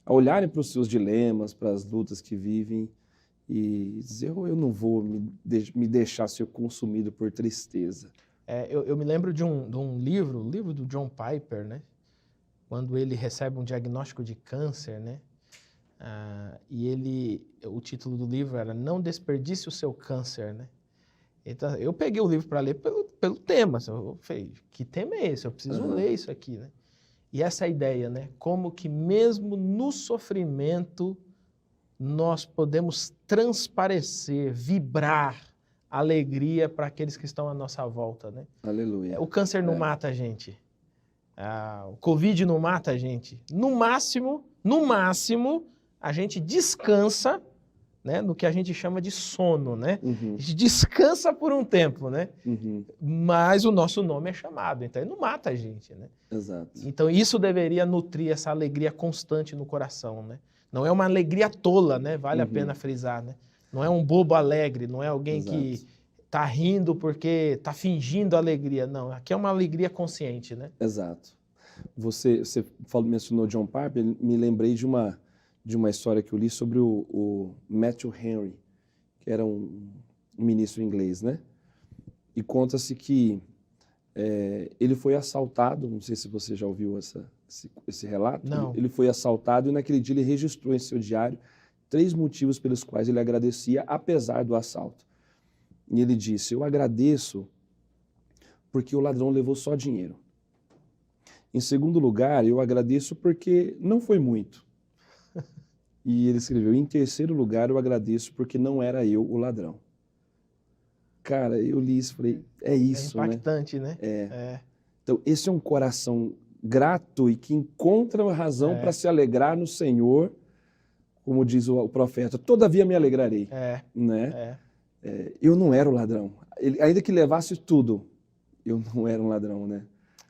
a olharem para os seus dilemas, para as lutas que vivem e dizer: eu não vou me deixar ser consumido por tristeza. Eu me lembro de um livro do John Piper, né? quando ele recebe um diagnóstico de câncer, né? O título do livro era Não Desperdice o Seu Câncer, né? Então, eu peguei o livro para ler pelo tema. Eu falei, que tema é esse? Eu preciso ler isso aqui, né? E essa é a ideia, né? Como que mesmo no sofrimento nós podemos transparecer, vibrar alegria para aqueles que estão à nossa volta, né? Aleluia. O câncer não mata a gente. O Covid não mata a gente. No máximo, a gente descansa, né, no que a gente chama de sono, né? A gente descansa por um tempo, né? Mas o nosso nome é chamado, então ele não mata a gente, né? Exato. Então isso deveria nutrir essa alegria constante no coração, né? Não é uma alegria tola, né? Vale a pena frisar, né? Não é um bobo alegre, não é alguém que tá rindo porque tá fingindo alegria, não. Aqui é uma alegria consciente, né? Exato. Você mencionou John Piper, me lembrei de uma história que eu li sobre o Matthew Henry, que era um ministro inglês, né? E conta-se que ele foi assaltado, não sei se você já ouviu esse relato. Não. Ele foi assaltado e naquele dia ele registrou em seu diário 3 motivos pelos quais ele agradecia, apesar do assalto. E ele disse, eu agradeço porque o ladrão levou só dinheiro. Em segundo lugar, eu agradeço porque não foi muito. E ele escreveu, em terceiro lugar, eu agradeço porque não era eu o ladrão. Cara, eu li isso e falei, é isso, né? É impactante, né? Então, esse é um coração grato e que encontra uma razão para se alegrar no Senhor, como diz o profeta, todavia me alegrarei. Né? Eu não era o ladrão. Ainda que levasse tudo, eu não era um ladrão, né?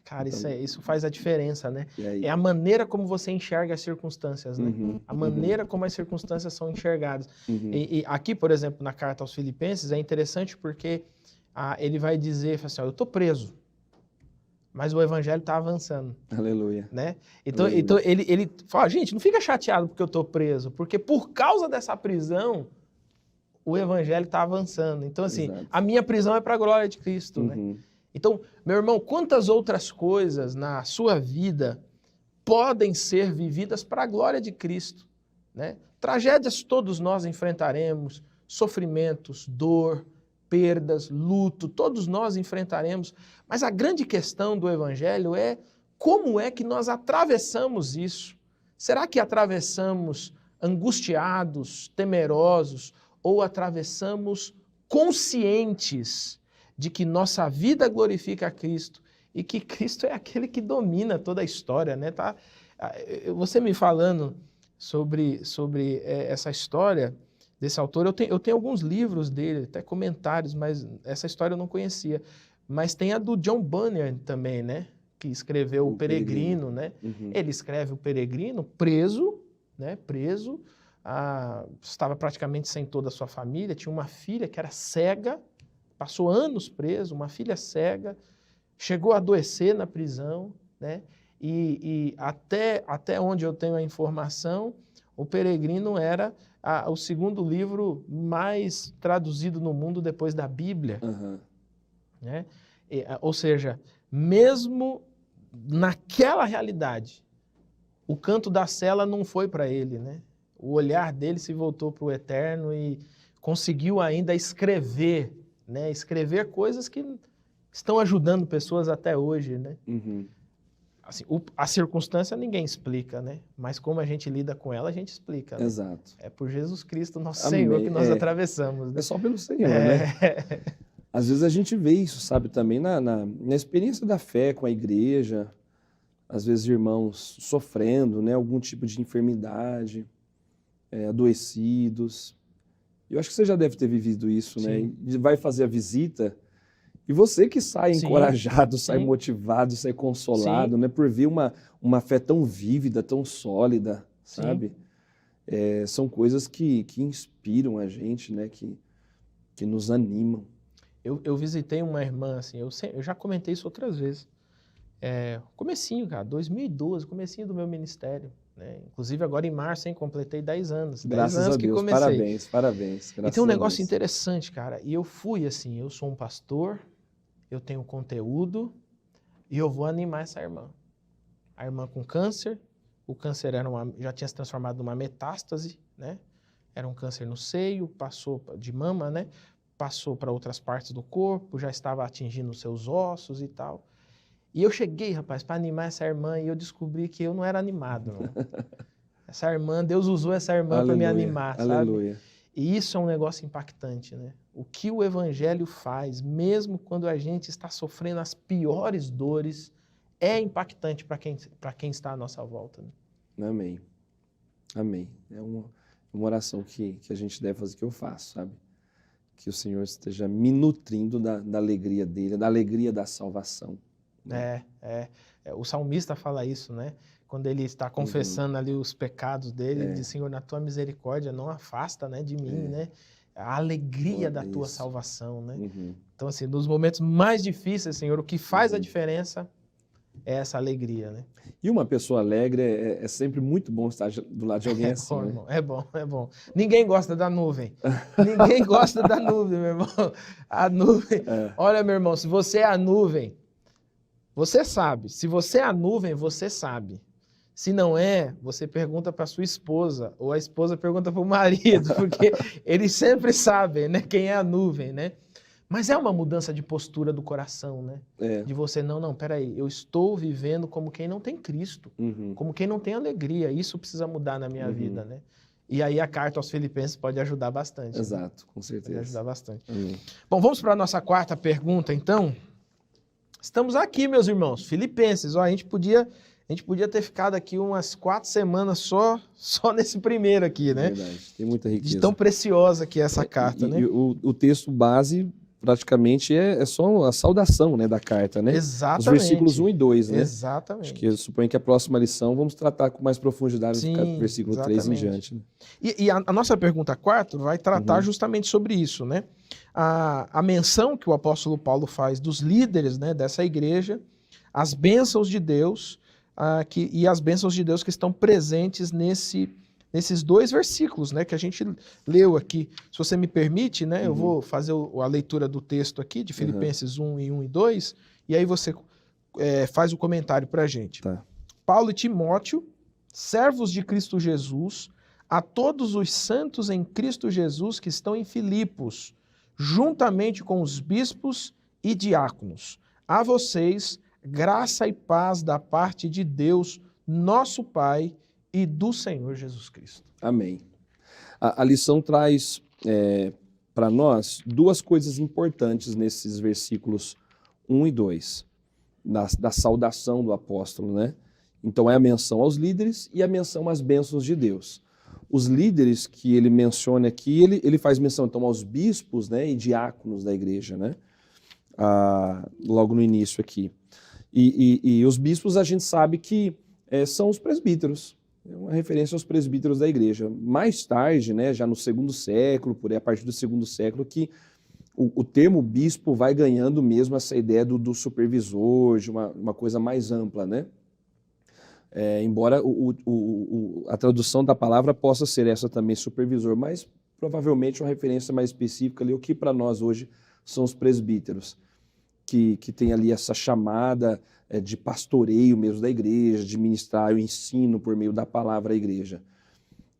Cara, então, isso faz a diferença, né? É a maneira como você enxerga as circunstâncias, né? A maneira como as circunstâncias são enxergadas. E aqui, por exemplo, na carta aos Filipenses, é interessante porque ele vai dizer, assim, eu estou preso, mas o evangelho está avançando. Aleluia. Né? Então ele fala, gente, não fica chateado porque eu estou preso, porque por causa dessa prisão, o evangelho está avançando. Então, assim, a minha prisão é para a glória de Cristo, né? Então, meu irmão, quantas outras coisas na sua vida podem ser vividas para a glória de Cristo, né? Tragédias todos nós enfrentaremos, sofrimentos, dor, perdas, luto, todos nós enfrentaremos, mas a grande questão do Evangelho é como é que nós atravessamos isso? Será que atravessamos angustiados, temerosos, ou atravessamos conscientes de que nossa vida glorifica a Cristo e que Cristo é aquele que domina toda a história, né? Tá? Você me falando sobre essa história desse autor, eu tenho alguns livros dele, até comentários, mas essa história eu não conhecia. Mas tem a do John Bunyan também, né? Que escreveu o Peregrino, né? Ele escreve o Peregrino preso, né? Preso, estava praticamente sem toda a sua família, tinha uma filha que era cega, passou anos preso, uma filha cega, chegou a adoecer na prisão, né? E até onde eu tenho a informação, o Peregrino era o segundo livro mais traduzido no mundo depois da Bíblia. Né? Ou seja, mesmo naquela realidade, o canto da cela não foi para ele, né? O olhar dele se voltou para o eterno e conseguiu ainda escrever, né? Escrever coisas que estão ajudando pessoas até hoje, né? Assim, a circunstância ninguém explica, né? Mas como a gente lida com ela, a gente explica. Né? Exato. É por Jesus Cristo, nosso Senhor, que nós atravessamos. Né? É só pelo Senhor, né? Às vezes a gente vê isso, sabe, também na experiência da fé com a igreja, às vezes irmãos sofrendo, né, algum tipo de enfermidade, adoecidos. Eu acho que você já deve ter vivido isso, né? E vai fazer a visita e você que sai encorajado, sai motivado, sai consolado, né, por ver uma fé tão vívida, tão sólida, sabe? São coisas que inspiram a gente, né, que nos animam. Eu visitei uma irmã, assim, eu já comentei isso outras vezes. Comecinho, cara, 2012, comecinho do meu ministério. Né? Inclusive agora em março, hein, completei 10 anos. Graças a Deus, que comecei. Parabéns. E tem um negócio interessante, cara. E eu fui assim, eu sou um pastor, eu tenho conteúdo e eu vou animar essa irmã. a irmã com câncer, o câncer já tinha se transformado numa metástase, né? Era um câncer no seio, passou de mama, né? Passou para outras partes do corpo, já estava atingindo os seus ossos e tal. E eu cheguei, rapaz, para animar essa irmã e eu descobri que eu não era animado, não. Essa irmã, Deus usou essa irmã para me animar, aleluia. sabe? E isso é um negócio impactante, né? O que o evangelho faz, mesmo quando a gente está sofrendo as piores dores, é impactante para quem está à nossa volta, né? Amém. Amém. É uma oração que a gente deve fazer, que eu faço, sabe? Que o Senhor esteja me nutrindo da alegria dele, da alegria da salvação. O salmista fala isso, né? Quando ele está confessando ali os pecados dele, ele diz, Senhor, na tua misericórdia não afasta, né, de mim, né? A alegria da tua salvação, né? Então, assim, nos momentos mais difíceis, Senhor, o que faz a diferença é essa alegria, né? E uma pessoa alegre é sempre muito bom estar do lado de alguém assim, bom, né? irmão, é bom. Ninguém gosta da nuvem. Ninguém gosta da nuvem, meu irmão. A nuvem... Olha, meu irmão, se você é a nuvem, você sabe. Se você é a nuvem, você sabe. Se não é, você pergunta para sua esposa, ou a esposa pergunta para o marido, porque eles sempre sabem, né, quem é a nuvem, né? Mas é uma mudança de postura do coração, né? De você, não, peraí, eu estou vivendo como quem não tem Cristo, como quem não tem alegria, isso precisa mudar na minha vida, né? E aí a carta aos Filipenses pode ajudar bastante. Exato, né? com certeza. Pode ajudar bastante. Bom, vamos para a nossa quarta pergunta, então. Estamos aqui, meus irmãos, Filipenses, ó, a gente podia ter ficado aqui umas 4 semanas só nesse primeiro aqui, né? Verdade, tem muita riqueza. De tão preciosa que é essa carta, né? E o texto base, praticamente, é só a saudação, né, da carta, né? Exatamente. Os versículos 1 e 2, né? Exatamente. Acho que eu suponho que a próxima lição vamos tratar com mais profundidade do versículo 3 em diante. Né? E a nossa pergunta 4 vai tratar justamente sobre isso, né? A menção que o apóstolo Paulo faz dos líderes, né, dessa igreja, as bênçãos de Deus, e as bênçãos de Deus que estão presentes nesses 2 versículos, né, que a gente leu aqui. Se você me permite, né, eu vou fazer a leitura do texto aqui, de Filipenses 1 e 2, e aí você faz o comentário para a gente. Tá. Paulo e Timóteo, servos de Cristo Jesus, a todos os santos em Cristo Jesus que estão em Filipos, juntamente com os bispos e diáconos. A vocês, graça e paz da parte de Deus, nosso Pai, e do Senhor Jesus Cristo. Amém. A lição traz para nós 2 coisas importantes nesses versículos 1 e 2, da saudação do apóstolo, né? Então é a menção aos líderes e a menção às bênçãos de Deus. Os líderes que ele menciona aqui, ele faz menção então aos bispos, né, e diáconos da igreja, né? Logo no início aqui. E os bispos a gente sabe que são os presbíteros. É uma referência aos presbíteros da igreja. Mais tarde, né, já no 2º século, a partir do 2º século, que o termo bispo vai ganhando mesmo essa ideia do supervisor, de uma coisa mais ampla, né? Embora a tradução da palavra possa ser essa também, supervisor, mas provavelmente uma referência mais específica ali, o que para nós hoje são os presbíteros, que tem ali essa chamada de pastoreio mesmo da igreja, de ministrar o ensino por meio da palavra à igreja.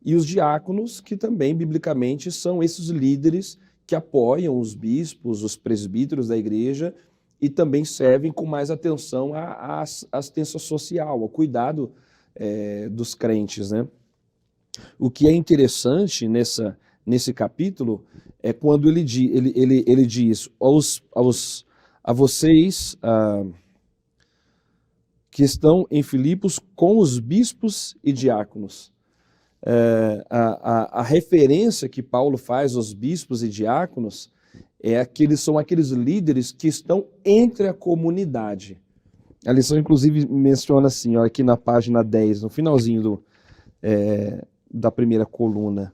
E os diáconos, que também, biblicamente, são esses líderes que apoiam os bispos, os presbíteros da igreja, e também servem com mais atenção à assistência social, ao cuidado dos crentes, né? O que é interessante nesse capítulo é quando ele diz a vocês que estão em Filipos com os bispos e diáconos. A referência que Paulo faz aos bispos e diáconos são aqueles líderes que estão entre a comunidade. A lição, inclusive, menciona assim, ó, aqui na página 10, no finalzinho da primeira coluna.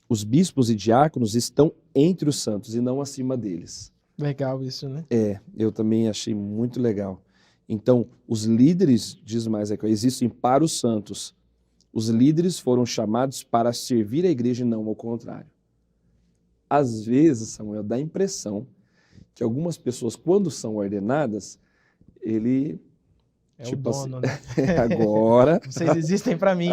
Os bispos e diáconos estão entre os santos e não acima deles. Legal isso, né? Eu também achei muito legal. Então, os líderes, diz mais aqui, existem para os santos. Os líderes foram chamados para servir a igreja e não ao contrário. Às vezes, Samuel, dá a impressão que algumas pessoas, quando são ordenadas, ele É tipo o dono, né? agora, Vocês existem para mim.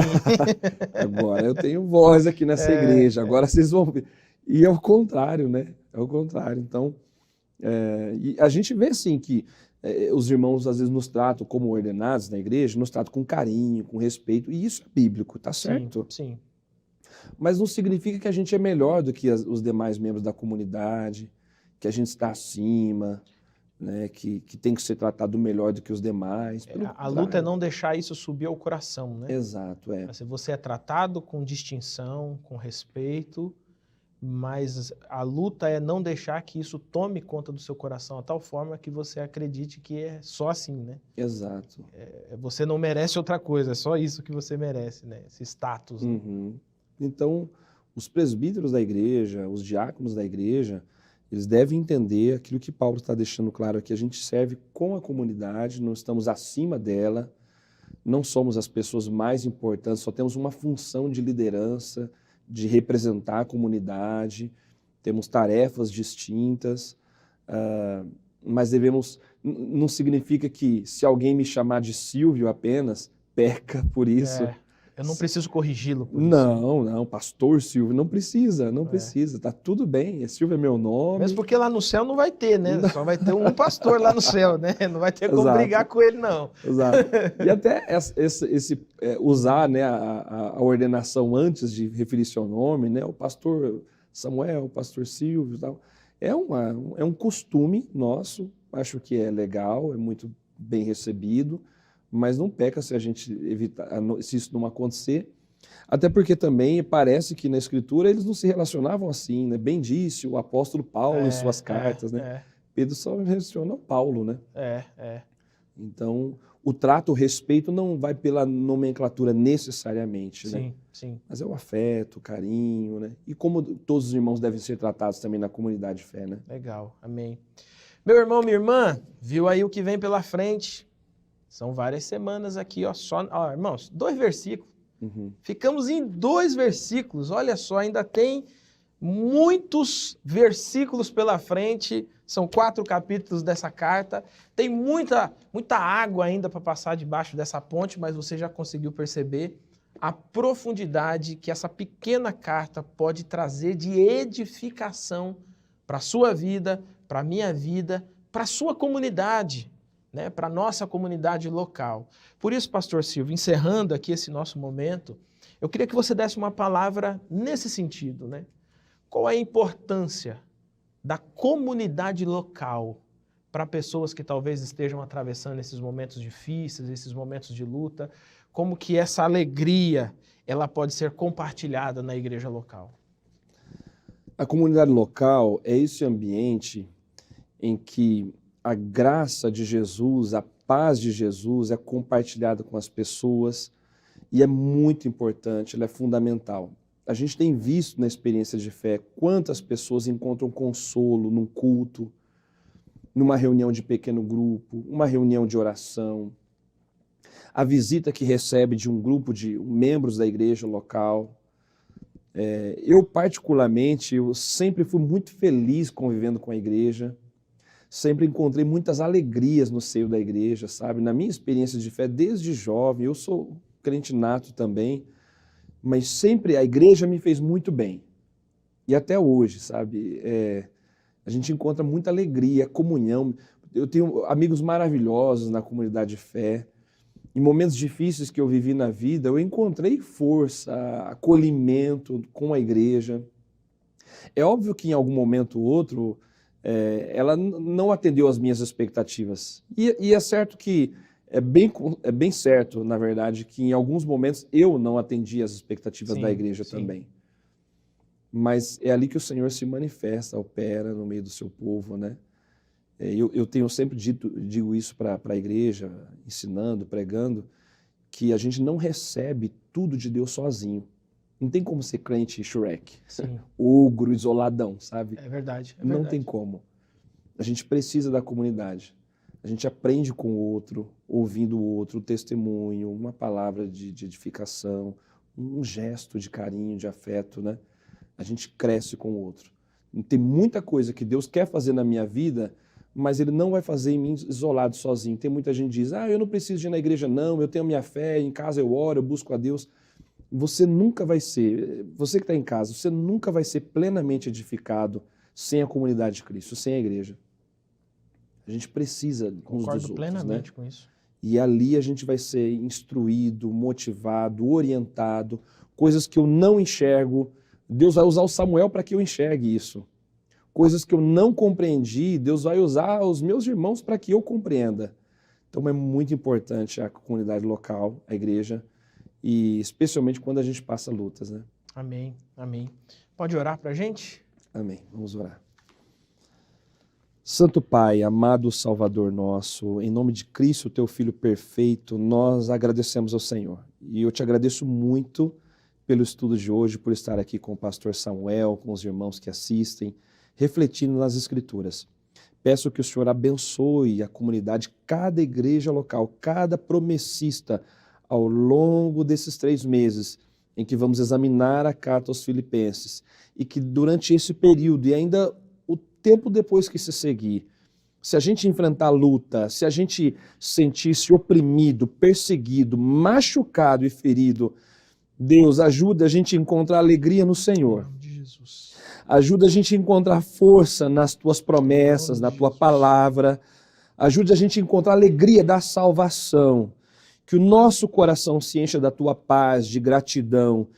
agora eu tenho voz aqui nessa igreja, agora vocês vão ver. E é o contrário, né? É o contrário. Então, e a gente vê assim que os irmãos às vezes nos tratam como ordenados na igreja, nos tratam com carinho, com respeito, e isso é bíblico, tá certo? Sim, sim. Mas não significa que a gente é melhor do que os demais membros da comunidade, que a gente está acima, né? Que tem que ser tratado melhor do que os demais. A luta é não deixar isso subir ao coração, né? Exato, é. Você é tratado com distinção, com respeito, mas a luta é não deixar que isso tome conta do seu coração, a tal forma que você acredite que é só assim, né? Exato. Você não merece outra coisa, é só isso que você merece, né? Esse status. Né? Uhum. Então, os presbíteros da igreja, os diáconos da igreja, eles devem entender aquilo que Paulo está deixando claro aqui. A gente serve com a comunidade, não estamos acima dela, não somos as pessoas mais importantes, só temos uma função de liderança, de representar a comunidade, temos tarefas distintas, mas devemos... Não significa que se alguém me chamar de Silvio apenas, peca por isso. Eu não preciso corrigi-lo por isso. Não, não, pastor Silvio, não precisa, tá tudo bem, Silvio é meu nome. Mesmo porque lá no céu não vai ter, né? Só vai ter um pastor lá no céu, né? Não vai ter como brigar com ele, não. Exato. E até usar, né, a ordenação antes de referir-se ao nome, né? O pastor Samuel, o pastor Silvio e tal. É um costume nosso, acho que é legal, é muito bem recebido, mas não peca se a gente evitar, se isso não acontecer. Até porque também parece que na Escritura eles não se relacionavam assim, né? Bem disse o apóstolo Paulo em suas cartas, né? Pedro só relaciona ao Paulo, né? Então, o trato, o respeito não vai pela nomenclatura necessariamente, né? Sim, sim. Mas é o afeto, o carinho, né? E como todos os irmãos devem ser tratados também na comunidade de fé, né? Legal, amém. Meu irmão, minha irmã, viu aí o que vem pela frente? São várias semanas aqui, ó, irmãos, 2 versículos. Uhum. Ficamos em 2 versículos, olha só, ainda tem muitos versículos pela frente, são 4 capítulos dessa carta, tem muita água ainda para passar debaixo dessa ponte, mas você já conseguiu perceber a profundidade que essa pequena carta pode trazer de edificação para a sua vida, para a minha vida, para a sua comunidade. Né, para a nossa comunidade local. Por isso, pastor Silvio, encerrando aqui esse nosso momento, eu queria que você desse uma palavra nesse sentido. Né? Qual é a importância da comunidade local para pessoas que talvez estejam atravessando esses momentos difíceis, esses momentos de luta? Como que essa alegria ela pode ser compartilhada na igreja local? A comunidade local é esse ambiente em que a graça de Jesus, a paz de Jesus é compartilhada com as pessoas e é muito importante, ela é fundamental. A gente tem visto na experiência de fé quantas pessoas encontram consolo num culto, numa reunião de pequeno grupo, uma reunião de oração, a visita que recebe de um grupo de membros da igreja local. Eu particularmente, eu sempre fui muito feliz convivendo com a igreja, sempre encontrei muitas alegrias no seio da igreja, sabe? Na minha experiência de fé, desde jovem, eu sou crente nato também, mas sempre a igreja me fez muito bem. E até hoje, sabe? A gente encontra muita alegria, comunhão. Eu tenho amigos maravilhosos na comunidade de fé. Em momentos difíceis que eu vivi na vida, eu encontrei força, acolhimento com a igreja. É óbvio que em algum momento ou outro, ela não atendeu às minhas expectativas. E é certo que, é bem certo, na verdade, que em alguns momentos eu não atendi às expectativas da igreja também. Mas é ali que o Senhor se manifesta, opera no meio do seu povo, né? Eu tenho sempre digo isso para a igreja, ensinando, pregando, que a gente não recebe tudo de Deus sozinho. Não tem como ser crente Shrek, ogro, isoladão, sabe? É verdade. Não tem como. A gente precisa da comunidade. A gente aprende com o outro, ouvindo o outro, o testemunho, uma palavra de edificação, um gesto de carinho, de afeto, né? A gente cresce com o outro. Tem muita coisa que Deus quer fazer na minha vida, mas Ele não vai fazer em mim isolado, sozinho. Tem muita gente que diz, eu não preciso ir na igreja não, eu tenho a minha fé, em casa eu oro, eu busco a Deus. Você nunca vai ser, você que está em casa, você nunca vai ser plenamente edificado sem a comunidade de Cristo, sem a igreja. A gente precisa uns dos outros. Concordo plenamente com isso. E ali a gente vai ser instruído, motivado, orientado, coisas que eu não enxergo. Deus vai usar o Samuel para que eu enxergue isso. Coisas que eu não compreendi, Deus vai usar os meus irmãos para que eu compreenda. Então é muito importante a comunidade local, a igreja, e especialmente quando a gente passa lutas, né? Amém, amém. Pode orar para a gente? Amém, vamos orar. Santo Pai, amado Salvador nosso, em nome de Cristo, teu Filho perfeito, nós agradecemos ao Senhor. E eu te agradeço muito pelo estudo de hoje, por estar aqui com o pastor Samuel, com os irmãos que assistem, refletindo nas Escrituras. Peço que o Senhor abençoe a comunidade, cada igreja local, cada promessista, ao longo desses 3 meses, em que vamos examinar a carta aos Filipenses, e que durante esse período e ainda o tempo depois que se seguir, se a gente enfrentar luta, se a gente sentir-se oprimido, perseguido, machucado e ferido, Deus, ajuda a gente a encontrar alegria no Senhor. Em nome de Jesus. Ajuda a gente a encontrar força nas tuas promessas, na tua palavra. Ajuda a gente a encontrar alegria da salvação. Que o nosso coração se encha da tua paz, de gratidão.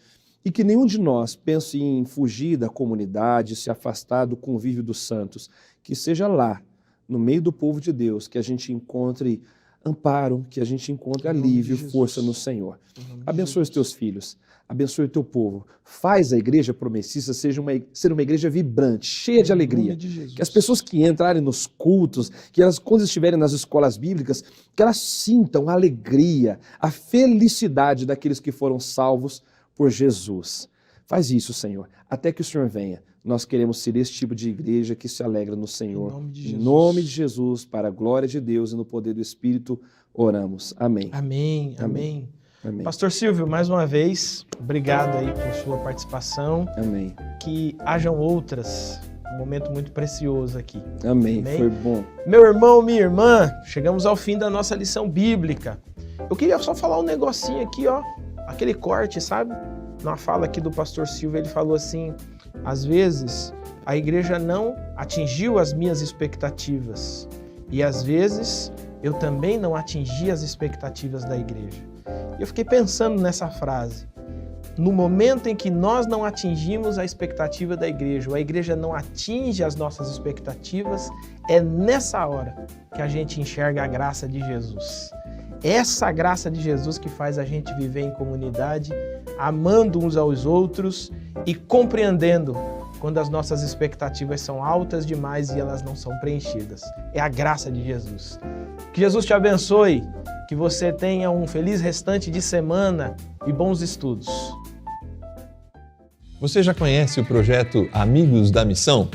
E que nenhum de nós pense em fugir da comunidade, se afastar do convívio dos santos. Que seja lá, no meio do povo de Deus, que a gente encontre amparo, que a gente encontre alívio, força no Senhor. Abençoe os teus filhos, abençoe o teu povo. Faz a igreja promessista ser uma igreja vibrante, cheia de alegria. Que as pessoas que entrarem nos cultos, que elas, quando estiverem nas escolas bíblicas, que elas sintam a alegria, a felicidade daqueles que foram salvos por Jesus. Faz isso, Senhor, até que o Senhor venha. Nós queremos ser esse tipo de igreja que se alegra no Senhor. Em nome de Jesus, para a glória de Deus e no poder do Espírito, oramos. Amém. Amém, amém. Amém. Pastor Silvio, mais uma vez, obrigado aí por sua participação. Amém. Que hajam outras. Um momento muito precioso aqui. Amém. Amém. Foi bom. Meu irmão, minha irmã, chegamos ao fim da nossa lição bíblica. Eu queria só falar um negocinho aqui, ó. Aquele corte, sabe? Numa fala aqui do pastor Silvio, ele falou assim: às vezes a igreja não atingiu as minhas expectativas e às vezes eu também não atingi as expectativas da igreja. E eu fiquei pensando nessa frase. No momento em que nós não atingimos a expectativa da igreja, ou a igreja não atinge as nossas expectativas, é nessa hora que a gente enxerga a graça de Jesus. Essa graça de Jesus que faz a gente viver em comunidade, amando uns aos outros e compreendendo quando as nossas expectativas são altas demais e elas não são preenchidas. É a graça de Jesus. Que Jesus te abençoe, que você tenha um feliz restante de semana e bons estudos. Você já conhece o projeto Amigos da Missão?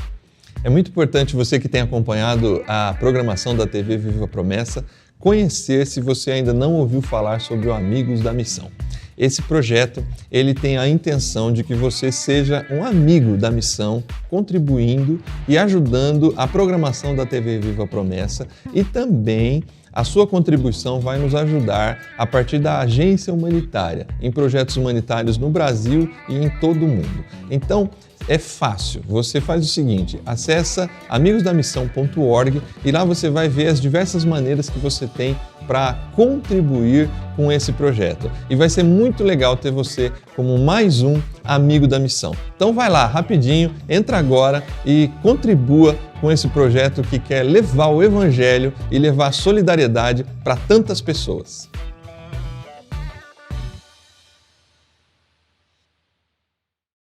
É muito importante você que tem acompanhado a programação da TV Viva Promessa conhecer, se você ainda não ouviu falar, sobre o Amigos da Missão. Esse projeto, ele tem a intenção de que você seja um amigo da missão, contribuindo e ajudando a programação da TV Viva Promessa, e também a sua contribuição vai nos ajudar a partir da agência humanitária, em projetos humanitários no Brasil e em todo o mundo. Então, é fácil, você faz o seguinte, acessa amigosdamissão.org e lá você vai ver as diversas maneiras que você tem para contribuir com esse projeto. E vai ser muito legal ter você como mais um amigo da missão. Então vai lá, rapidinho, entra agora e contribua com esse projeto que quer levar o Evangelho e levar solidariedade para tantas pessoas.